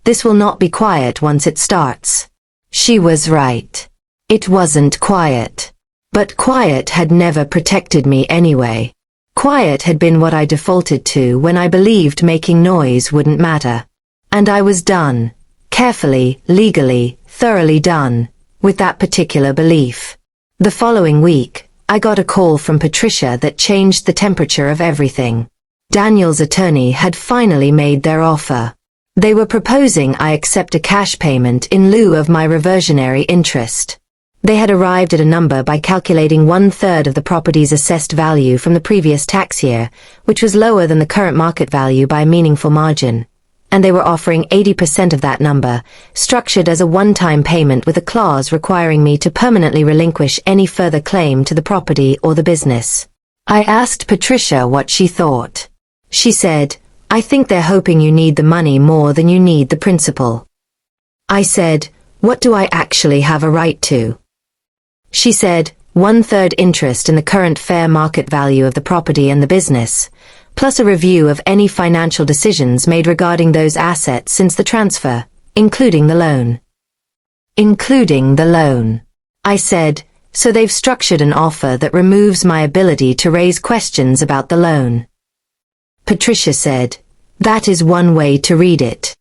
This will not be quiet once it starts. She was right. It wasn't quiet. But quiet had never protected me anyway. Quiet had been what I defaulted to when I believed making noise wouldn't matter. And I was done. Carefully, legally, thoroughly done, with that particular belief. The following week, I got a call from Patricia that changed the temperature of everything. Daniel's attorney had finally made their offer. They were proposing I accept a cash payment in lieu of my reversionary interest. They had arrived at a number by calculating 1/3 of the property's assessed value from the previous tax year, which was lower than the current market value by a meaningful margin. And they were offering 80% of that number, structured as a one-time payment with a clause requiring me to permanently relinquish any further claim to the property or the business. I asked Patricia what she thought. She said, "I think they're hoping you need the money more than you need the principal." I said, "What do I actually have a right to?" She said, 1/3 interest in the current fair market value of the property and the business, plus a review of any financial decisions made regarding those assets since the transfer, including the loan. Including the loan. I said, so they've structured an offer that removes my ability to raise questions about the loan. Patricia said, that is one way to read it.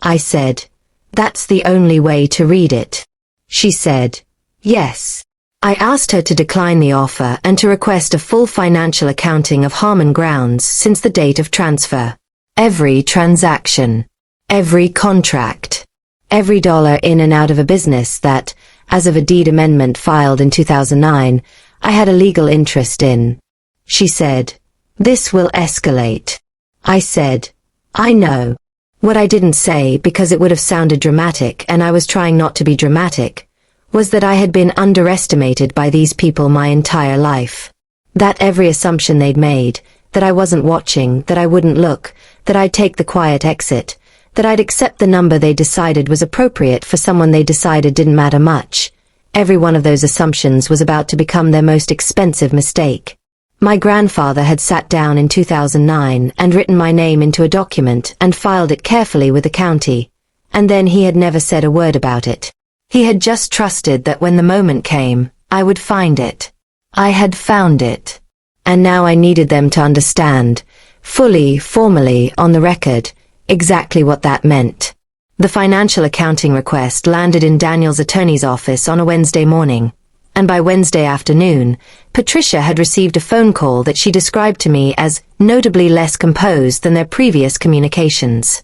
I said, that's the only way to read it. She said, yes. I asked her to decline the offer and to request a full financial accounting of Harmon Grounds since the date of transfer. Every transaction. Every contract. Every dollar in and out of a business that, as of a deed amendment filed in 2009, I had a legal interest in. She said, this will escalate. I said, I know. What I didn't say, because it would have sounded dramatic and I was trying not to be dramatic, was that I had been underestimated by these people my entire life. That every assumption they'd made, that I wasn't watching, that I wouldn't look, that I'd take the quiet exit, that I'd accept the number they decided was appropriate for someone they decided didn't matter much. Every one of those assumptions was about to become their most expensive mistake. My grandfather had sat down in 2009 and written my name into a document and filed it carefully with the county, and then he had never said a word about it. He had just trusted that when the moment came, I would find it. I had found it. And now I needed them to understand, fully, formally, on the record, exactly what that meant. The financial accounting request landed in Daniel's attorney's office on a Wednesday morning, and by Wednesday afternoon, Patricia had received a phone call that she described to me as notably less composed than their previous communications.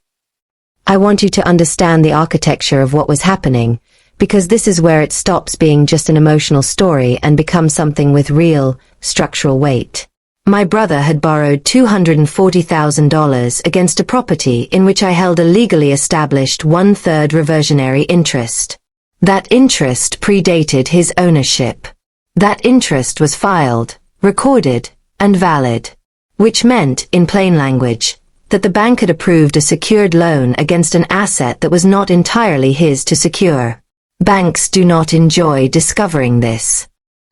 I want you to understand the architecture of what was happening, because this is where it stops being just an emotional story and becomes something with real, structural weight. My brother had borrowed $240,000 against a property in which I held a legally established 1/3 reversionary interest. That interest predated his ownership. That interest was filed, recorded, and valid. Which meant, in plain language, that the bank had approved a secured loan against an asset that was not entirely his to secure. Banks do not enjoy discovering this.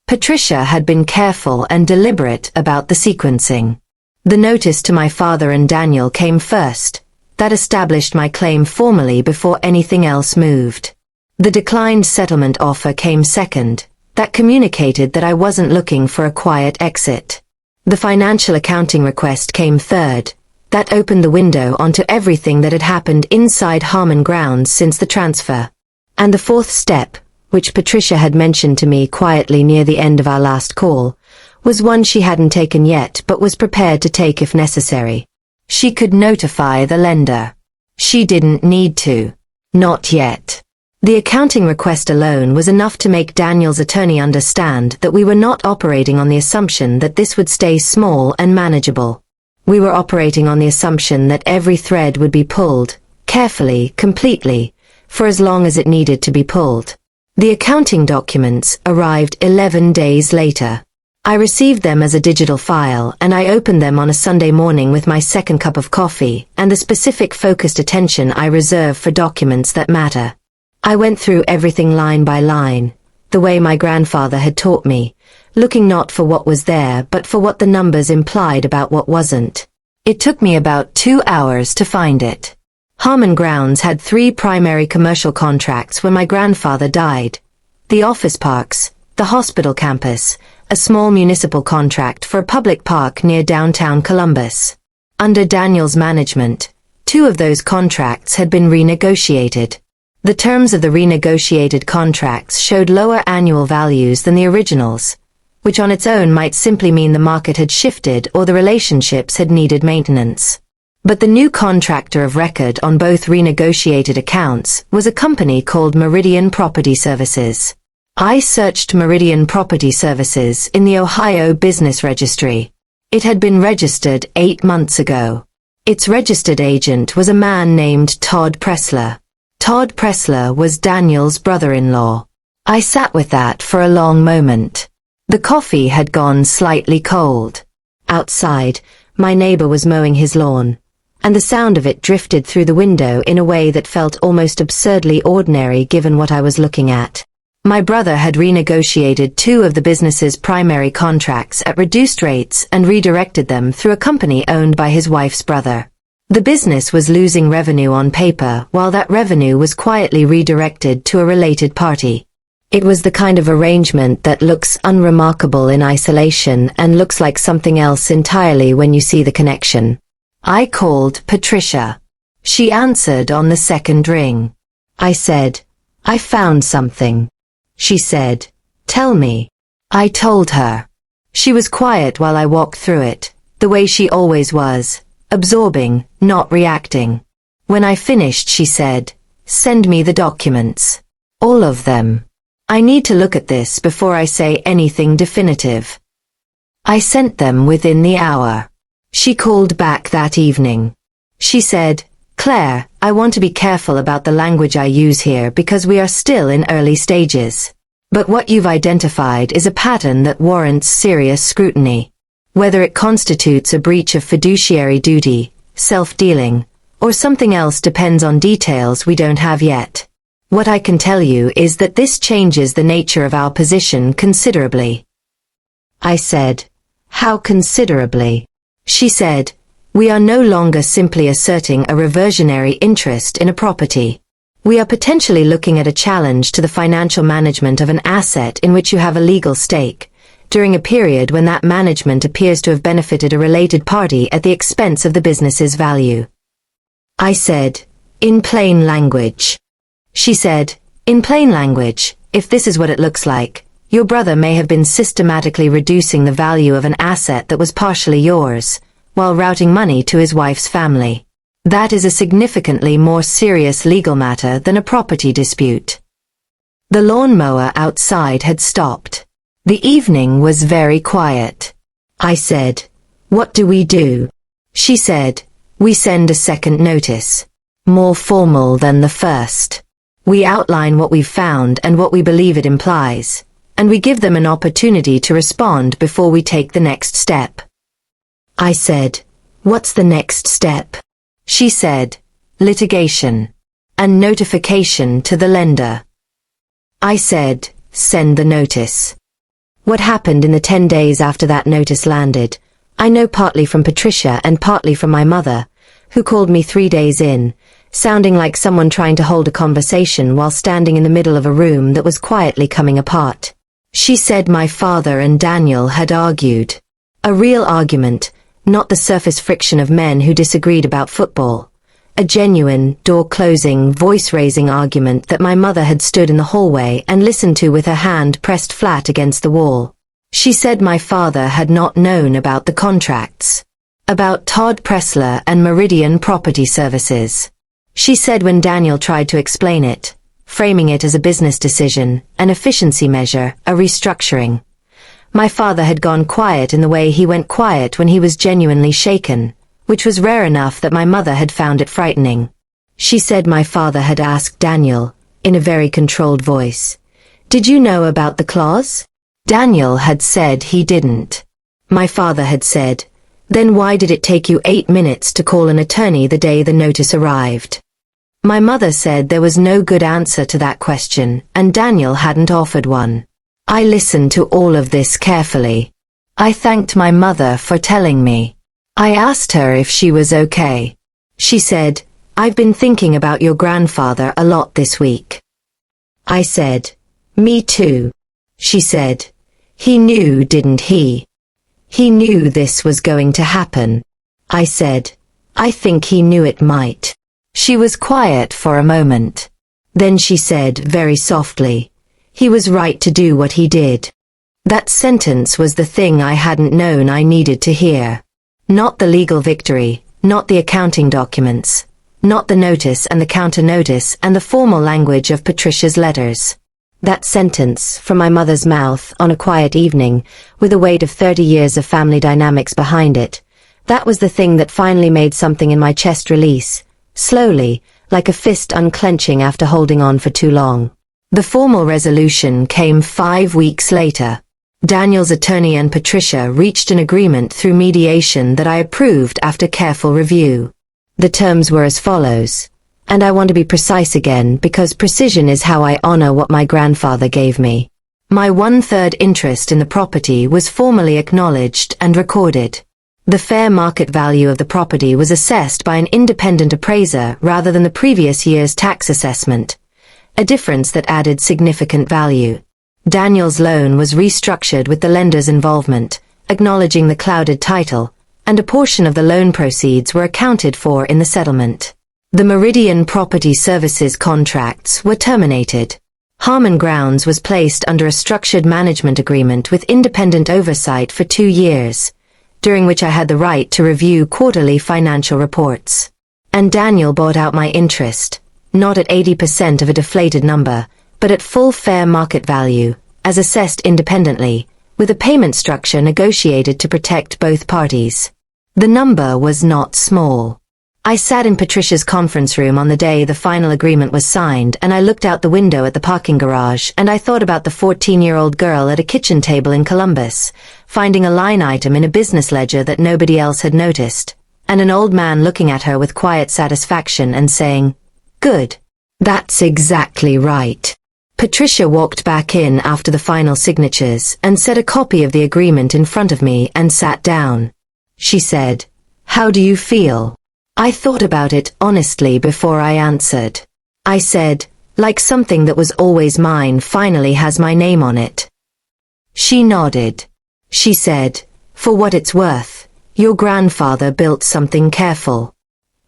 Patricia had been careful and deliberate about the sequencing. The notice to my father and Daniel came first. That established my claim formally before anything else moved. The declined settlement offer came second. That communicated that I wasn't looking for a quiet exit. The financial accounting request came third. That opened the window onto everything that had happened inside Harmon Grounds since the transfer. And the fourth step, which Patricia had mentioned to me quietly near the end of our last call, was one she hadn't taken yet but was prepared to take if necessary. She could notify the lender. She didn't need to. Not yet. The accounting request alone was enough to make Daniel's attorney understand that we were not operating on the assumption that this would stay small and manageable. We were operating on the assumption that every thread would be pulled, carefully, completely, for as long as it needed to be pulled. The accounting documents arrived 11 days later. I received them as a digital file and I opened them on a Sunday morning with my second cup of coffee and the specific focused attention I reserve for documents that matter. I went through everything line by line, the way my grandfather had taught me, looking not for what was there but for what the numbers implied about what wasn't. It took me about 2 hours to find it. Harmon Grounds had 3 primary commercial contracts when my grandfather died. The office parks, the hospital campus, a small municipal contract for a public park near downtown Columbus. Under Daniel's management, 2 of those contracts had been renegotiated. The terms of the renegotiated contracts showed lower annual values than the originals, which on its own might simply mean the market had shifted or the relationships had needed maintenance. But the new contractor of record on both renegotiated accounts was a company called Meridian Property Services. I searched Meridian Property Services in the Ohio Business Registry. It had been registered 8 months ago. Its registered agent was a man named Todd Pressler. Todd Pressler was Daniel's brother-in-law. I sat with that for a long moment. The coffee had gone slightly cold. Outside, my neighbor was mowing his lawn, and the sound of it drifted through the window in a way that felt almost absurdly ordinary given what I was looking at. My brother had renegotiated two of the business's primary contracts at reduced rates and redirected them through a company owned by his wife's brother. The business was losing revenue on paper, while that revenue was quietly redirected to a related party. It was the kind of arrangement that looks unremarkable in isolation and looks like something else entirely when you see the connection. I called Patricia. She answered on the second ring. I said, "I found something." She said, "Tell me." I told her. She was quiet while I walked through it, the way she always was, absorbing, not reacting. When I finished, she said, "Send me the documents. All of them. I need to look at this before I say anything definitive." I sent them within the hour. She called back that evening. She said, "Claire, I want to be careful about the language I use here because we are still in early stages. But what you've identified is a pattern that warrants serious scrutiny. Whether it constitutes a breach of fiduciary duty, self-dealing, or something else depends on details we don't have yet. What I can tell you is that this changes the nature of our position considerably." I said, "How considerably?" She said, "We are no longer simply asserting a reversionary interest in a property. We are potentially looking at a challenge to the financial management of an asset in which you have a legal stake, during a period when that management appears to have benefited a related party at the expense of the business's value." I said, "In plain language." She said, "In plain language, if this is what it looks like, your brother may have been systematically reducing the value of an asset that was partially yours, while routing money to his wife's family. That is a significantly more serious legal matter than a property dispute." The lawnmower outside had stopped. The evening was very quiet. I said, "What do we do?" She said, "We send a second notice. More formal than the first. We outline what we've found and what we believe it implies, and we give them an opportunity to respond before we take the next step." I said, "What's the next step?" She said, "Litigation. And notification to the lender." I said, "Send the notice." What happened in the 10 days after that notice landed, I know partly from Patricia and partly from my mother, who called me 3 days in, sounding like someone trying to hold a conversation while standing in the middle of a room that was quietly coming apart. She said my father and Daniel had argued. A real argument, not the surface friction of men who disagreed about football. A genuine, door-closing, voice-raising argument that my mother had stood in the hallway and listened to with her hand pressed flat against the wall. She said my father had not known about the contracts. About Todd Pressler and Meridian Property Services. She said when Daniel tried to explain it, framing it as a business decision, an efficiency measure, a restructuring. My father had gone quiet in the way he went quiet when he was genuinely shaken, which was rare enough that my mother had found it frightening. She said my father had asked Daniel, in a very controlled voice, "Did you know about the clause?" Daniel had said he didn't. My father had said, "Then why did it take you 8 minutes to call an attorney the day the notice arrived?" My mother said there was no good answer to that question, and Daniel hadn't offered one. I listened to all of this carefully. I thanked my mother for telling me. I asked her if she was okay. She said, "I've been thinking about your grandfather a lot this week." I said, "Me too." She said, "He knew, didn't he? He knew this was going to happen." I said, "I think he knew it might." She was quiet for a moment. Then she said very softly, "He was right to do what he did." That sentence was the thing I hadn't known I needed to hear. Not the legal victory, not the accounting documents, not the notice and the counter-notice and the formal language of Patricia's letters. That sentence, from my mother's mouth on a quiet evening, with a weight of 30 years of family dynamics behind it, that was the thing that finally made something in my chest release, slowly, like a fist unclenching after holding on for too long. The formal resolution came 5 weeks later. Daniel's attorney and Patricia reached an agreement through mediation that I approved after careful review. The terms were as follows. And I want to be precise again because precision is how I honor what my grandfather gave me. My 1/3 interest in the property was formally acknowledged and recorded. The fair market value of the property was assessed by an independent appraiser rather than the previous year's tax assessment, a difference that added significant value. Daniel's loan was restructured with the lender's involvement, acknowledging the clouded title, and a portion of the loan proceeds were accounted for in the settlement. The Meridian Property Services contracts were terminated. Harmon Grounds was placed under a structured management agreement with independent oversight for 2 years, during which I had the right to review quarterly financial reports. And Daniel bought out my interest, not at 80% of a deflated number, but at full fair market value, as assessed independently, with a payment structure negotiated to protect both parties. The number was not small. I sat in Patricia's conference room on the day the final agreement was signed, and I looked out the window at the parking garage, and I thought about the 14-year-old girl at a kitchen table in Columbus, finding a line item in a business ledger that nobody else had noticed, and an old man looking at her with quiet satisfaction and saying, "Good. That's exactly right." Patricia walked back in after the final signatures and set a copy of the agreement in front of me and sat down. She said, "How do you feel?" I thought about it honestly before I answered. I said, "Like something that was always mine finally has my name on it." She nodded. She said, "For what it's worth, your grandfather built something careful.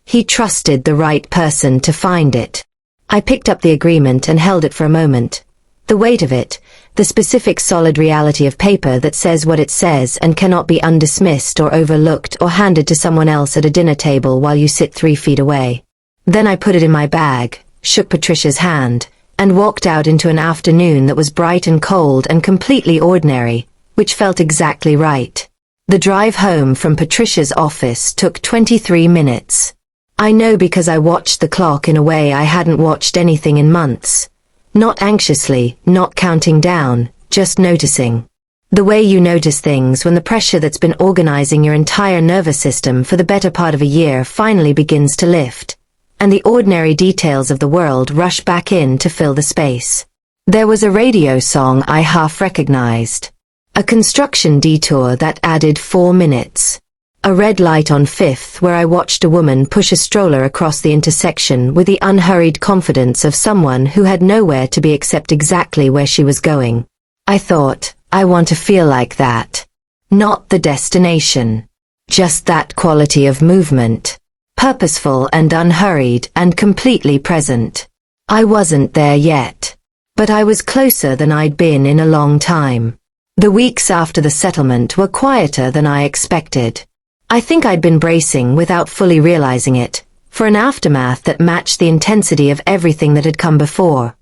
He trusted the right person to find it." I picked up the agreement and held it for a moment. The weight of it, the specific solid reality of paper that says what it says and cannot be undismissed or overlooked or handed to someone else at a dinner table while you sit 3 feet away. Then I put it in my bag, shook Patricia's hand, and walked out into an afternoon that was bright and cold and completely ordinary, which felt exactly right. The drive home from Patricia's office took 23 minutes. I know because I watched the clock in a way I hadn't watched anything in months. Not anxiously, not counting down, just noticing. The way you notice things when the pressure that's been organizing your entire nervous system for the better part of a year finally begins to lift, and the ordinary details of the world rush back in to fill the space. There was a radio song I half recognized. A construction detour that added 4 minutes. A red light on 5th where I watched a woman push a stroller across the intersection with the unhurried confidence of someone who had nowhere to be except exactly where she was going. I thought, I want to feel like that. Not the destination. Just that quality of movement. Purposeful and unhurried and completely present. I wasn't there yet. But I was closer than I'd been in a long time. The weeks after the settlement were quieter than I expected. I think I'd been bracing without fully realizing it, for an aftermath that matched the intensity of everything that had come before.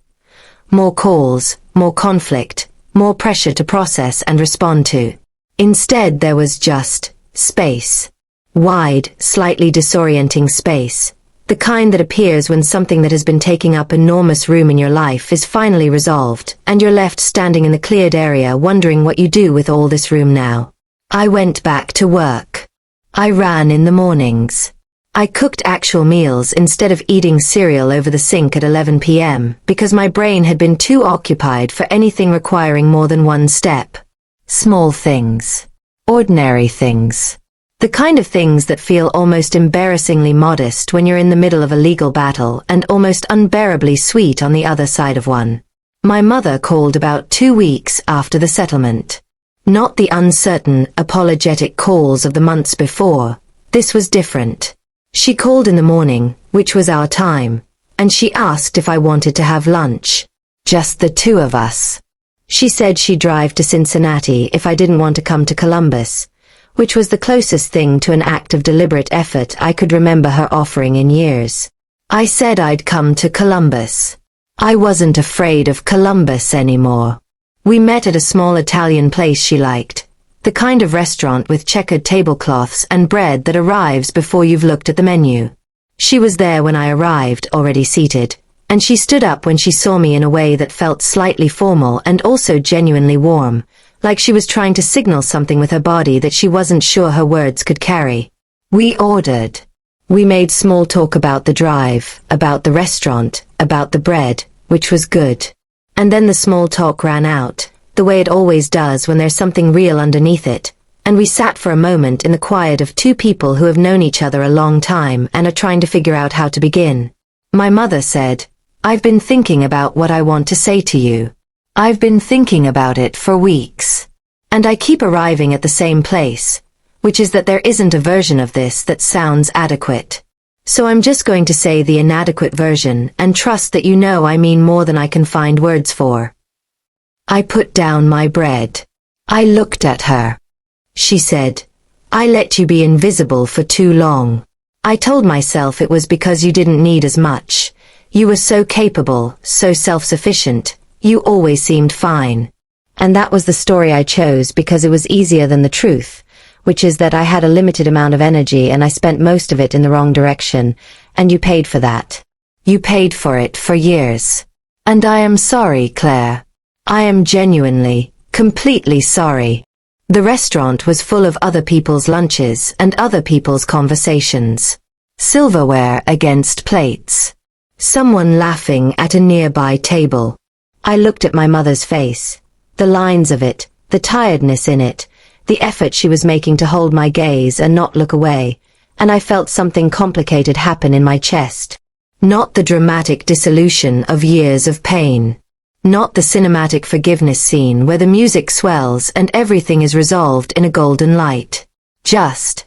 More calls, more conflict, more pressure to process and respond to. Instead there was just space. Wide, slightly disorienting space. The kind that appears when something that has been taking up enormous room in your life is finally resolved, and you're left standing in the cleared area wondering what you do with all this room now. I went back to work. I ran in the mornings. I cooked actual meals instead of eating cereal over the sink at 11 p.m. because my brain had been too occupied for anything requiring more than one step. Small things. Ordinary things. The kind of things that feel almost embarrassingly modest when you're in the middle of a legal battle and almost unbearably sweet on the other side of one. My mother called about 2 weeks after the settlement. Not the uncertain, apologetic calls of the months before. This was different. She called in the morning, which was our time, and she asked if I wanted to have lunch. Just the two of us. She said she'd drive to Cincinnati if I didn't want to come to Columbus, which was the closest thing to an act of deliberate effort I could remember her offering in years. I said I'd come to Columbus. I wasn't afraid of Columbus anymore. We met at a small Italian place she liked, the kind of restaurant with checkered tablecloths and bread that arrives before you've looked at the menu. She was there when I arrived, already seated, and she stood up when she saw me in a way that felt slightly formal and also genuinely warm, like she was trying to signal something with her body that she wasn't sure her words could carry. We ordered. We made small talk about the drive, about the restaurant, about the bread, which was good. And then the small talk ran out, the way it always does when there's something real underneath it, and we sat for a moment in the quiet of two people who have known each other a long time and are trying to figure out how to begin. My mother said, "I've been thinking about what I want to say to you. I've been thinking about it for weeks. And I keep arriving at the same place, which is that there isn't a version of this that sounds adequate. So I'm just going to say the inadequate version and trust that you know I mean more than I can find words for." I put down my bread. I looked at her. She said, "I let you be invisible for too long. I told myself it was because you didn't need as much. You were so capable, so self-sufficient. You always seemed fine." And that was the story I chose because it was easier than the truth, which is that I had a limited amount of energy and I spent most of it in the wrong direction, and you paid for that. You paid for it for years. And I am sorry, Claire. I am genuinely, completely sorry. The restaurant was full of other people's lunches and other people's conversations. Silverware against plates. Someone laughing at a nearby table. I looked at my mother's face. The lines of it, the tiredness in it, the effort she was making to hold my gaze and not look away, and I felt something complicated happen in my chest. Not the dramatic dissolution of years of pain. Not the cinematic forgiveness scene where the music swells and everything is resolved in a golden light. Just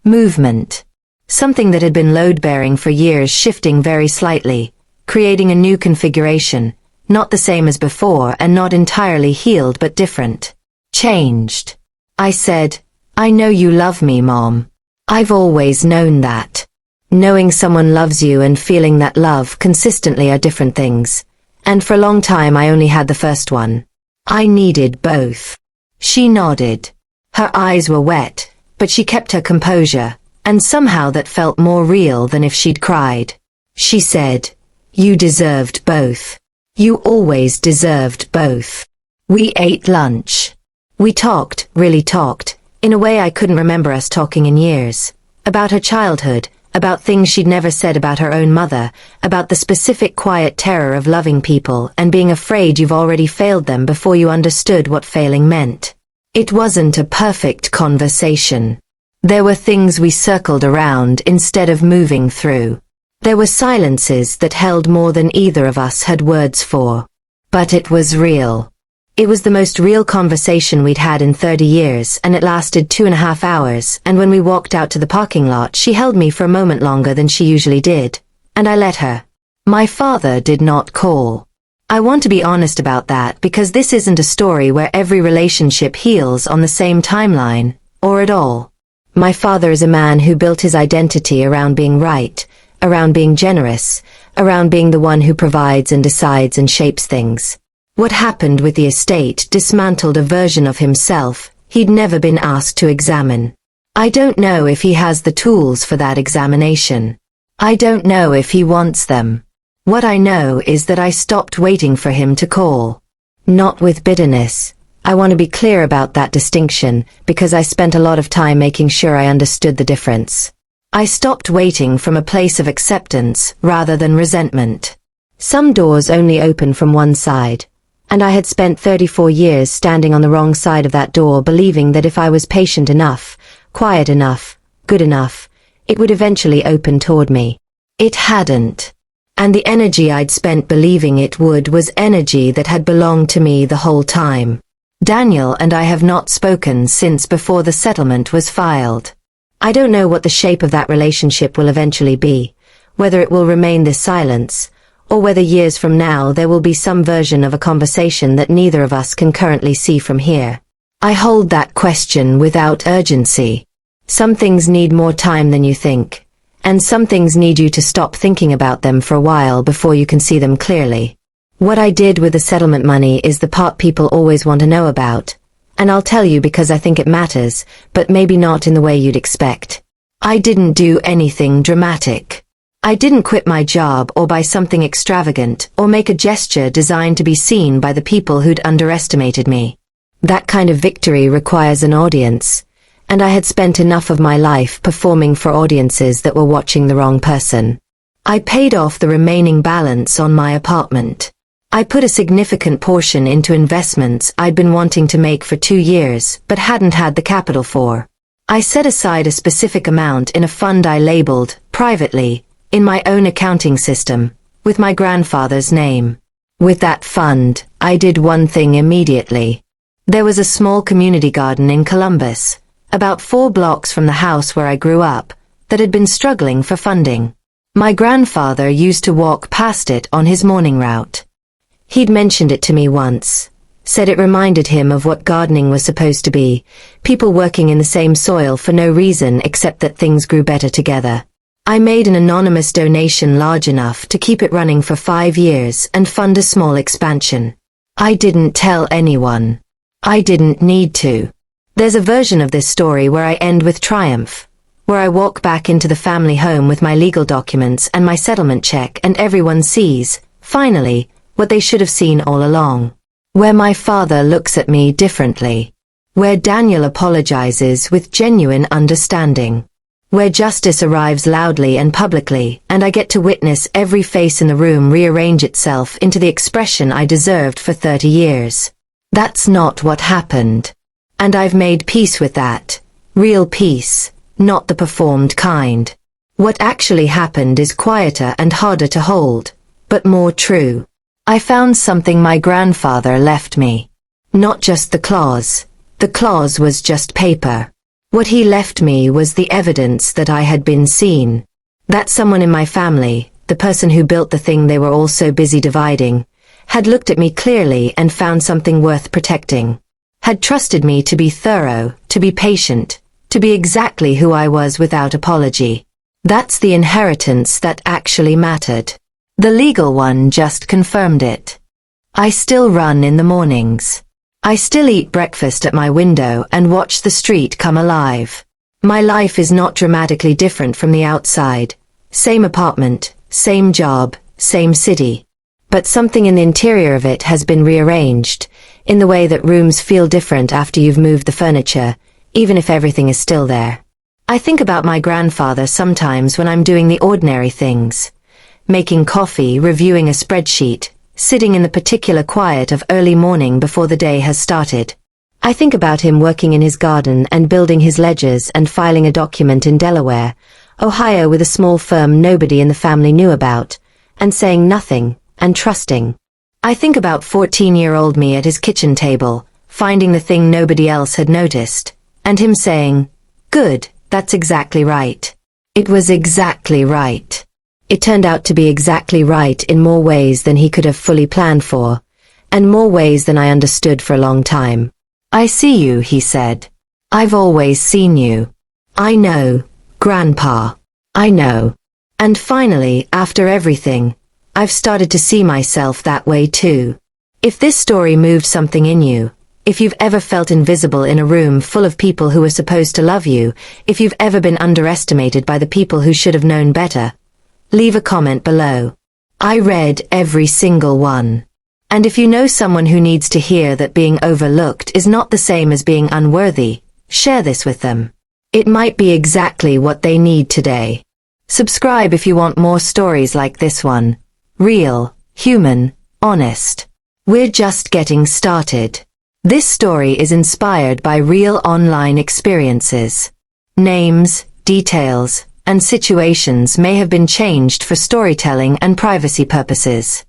movement. Something that had been load-bearing for years shifting very slightly, creating a new configuration, not the same as before and not entirely healed but different. Changed. I said, "I know you love me, Mom. I've always known that." Knowing someone loves you and feeling that love consistently are different things. And for a long time I only had the first one. I needed both. She nodded. Her eyes were wet, but she kept her composure, and somehow that felt more real than if she'd cried. She said, "You deserved both. You always deserved both." We ate lunch. We talked, really talked, in a way I couldn't remember us talking in years. About her childhood, about things she'd never said about her own mother, about the specific quiet terror of loving people and being afraid you've already failed them before you understood what failing meant. It wasn't a perfect conversation. There were things we circled around instead of moving through. There were silences that held more than either of us had words for. But it was real. It was the most real conversation we'd had in 30 years, and it lasted 2.5 hours, and when we walked out to the parking lot she held me for a moment longer than she usually did, and I let her. My father did not call. I want to be honest about that because this isn't a story where every relationship heals on the same timeline, or at all. My father is a man who built his identity around being right, around being generous, around being the one who provides and decides and shapes things. What happened with the estate dismantled a version of himself he'd never been asked to examine. I don't know if he has the tools for that examination. I don't know if he wants them. What I know is that I stopped waiting for him to call. Not with bitterness. I want to be clear about that distinction because I spent a lot of time making sure I understood the difference. I stopped waiting from a place of acceptance rather than resentment. Some doors only open from one side, and I had spent 34 years standing on the wrong side of that door believing that if I was patient enough, quiet enough, good enough, it would eventually open toward me. It hadn't. And the energy I'd spent believing it would was energy that had belonged to me the whole time. Daniel and I have not spoken since before the settlement was filed. I don't know what the shape of that relationship will eventually be, whether it will remain this silence, or whether years from now there will be some version of a conversation that neither of us can currently see from here. I hold that question without urgency. Some things need more time than you think, and some things need you to stop thinking about them for a while before you can see them clearly. What I did with the settlement money is the part people always want to know about, and I'll tell you because I think it matters, but maybe not in the way you'd expect. I didn't do anything dramatic. I didn't quit my job or buy something extravagant or make a gesture designed to be seen by the people who'd underestimated me. That kind of victory requires an audience, and I had spent enough of my life performing for audiences that were watching the wrong person. I paid off the remaining balance on my apartment. I put a significant portion into investments I'd been wanting to make for 2 years, but hadn't had the capital for. I set aside a specific amount in a fund I labeled, privately, in my own accounting system, with my grandfather's name. With that fund, I did one thing immediately. There was a small community garden in Columbus, about 4 blocks from the house where I grew up, that had been struggling for funding. My grandfather used to walk past it on his morning route. He'd mentioned it to me once, said it reminded him of what gardening was supposed to be, people working in the same soil for no reason except that things grew better together. I made an anonymous donation large enough to keep it running for 5 years and fund a small expansion. I didn't tell anyone. I didn't need to. There's a version of this story where I end with triumph, where I walk back into the family home with my legal documents and my settlement check and everyone sees, finally, what they should have seen all along. Where my father looks at me differently. Where Daniel apologizes with genuine understanding. Where justice arrives loudly and publicly, and I get to witness every face in the room rearrange itself into the expression I deserved for 30 years. That's not what happened. And I've made peace with that. Real peace, not the performed kind. What actually happened is quieter and harder to hold, but more true. I found something my grandfather left me. Not just the clause. The clause was just paper. What he left me was the evidence that I had been seen. That someone in my family, the person who built the thing they were all so busy dividing, had looked at me clearly and found something worth protecting. Had trusted me to be thorough, to be patient, to be exactly who I was without apology. That's the inheritance that actually mattered. The legal one just confirmed it. I still run in the mornings. I still eat breakfast at my window and watch the street come alive. My life is not dramatically different from the outside. Same apartment, same job, same city. But something in the interior of it has been rearranged, in the way that rooms feel different after you've moved the furniture, even if everything is still there. I think about my grandfather sometimes when I'm doing the ordinary things. Making coffee, reviewing a spreadsheet, sitting in the particular quiet of early morning before the day has started. I think about him working in his garden and building his ledgers and filing a document in Delaware, Ohio with a small firm nobody in the family knew about, and saying nothing, and trusting. I think about 14-year-old me at his kitchen table, finding the thing nobody else had noticed, and him saying, "Good, that's exactly right." It was exactly right. It turned out to be exactly right in more ways than he could have fully planned for, and more ways than I understood for a long time. "I see you," he said. "I've always seen you." "I know, Grandpa. I know." And finally, after everything, I've started to see myself that way too. If this story moved something in you, if you've ever felt invisible in a room full of people who were supposed to love you, if you've ever been underestimated by the people who should have known better, leave a comment below. I read every single one. And if you know someone who needs to hear that being overlooked is not the same as being unworthy, share this with them. It might be exactly what they need today. Subscribe if you want more stories like this one. Real, human, honest. We're just getting started. This story is inspired by real online experiences. Names, details, and situations may have been changed for storytelling and privacy purposes.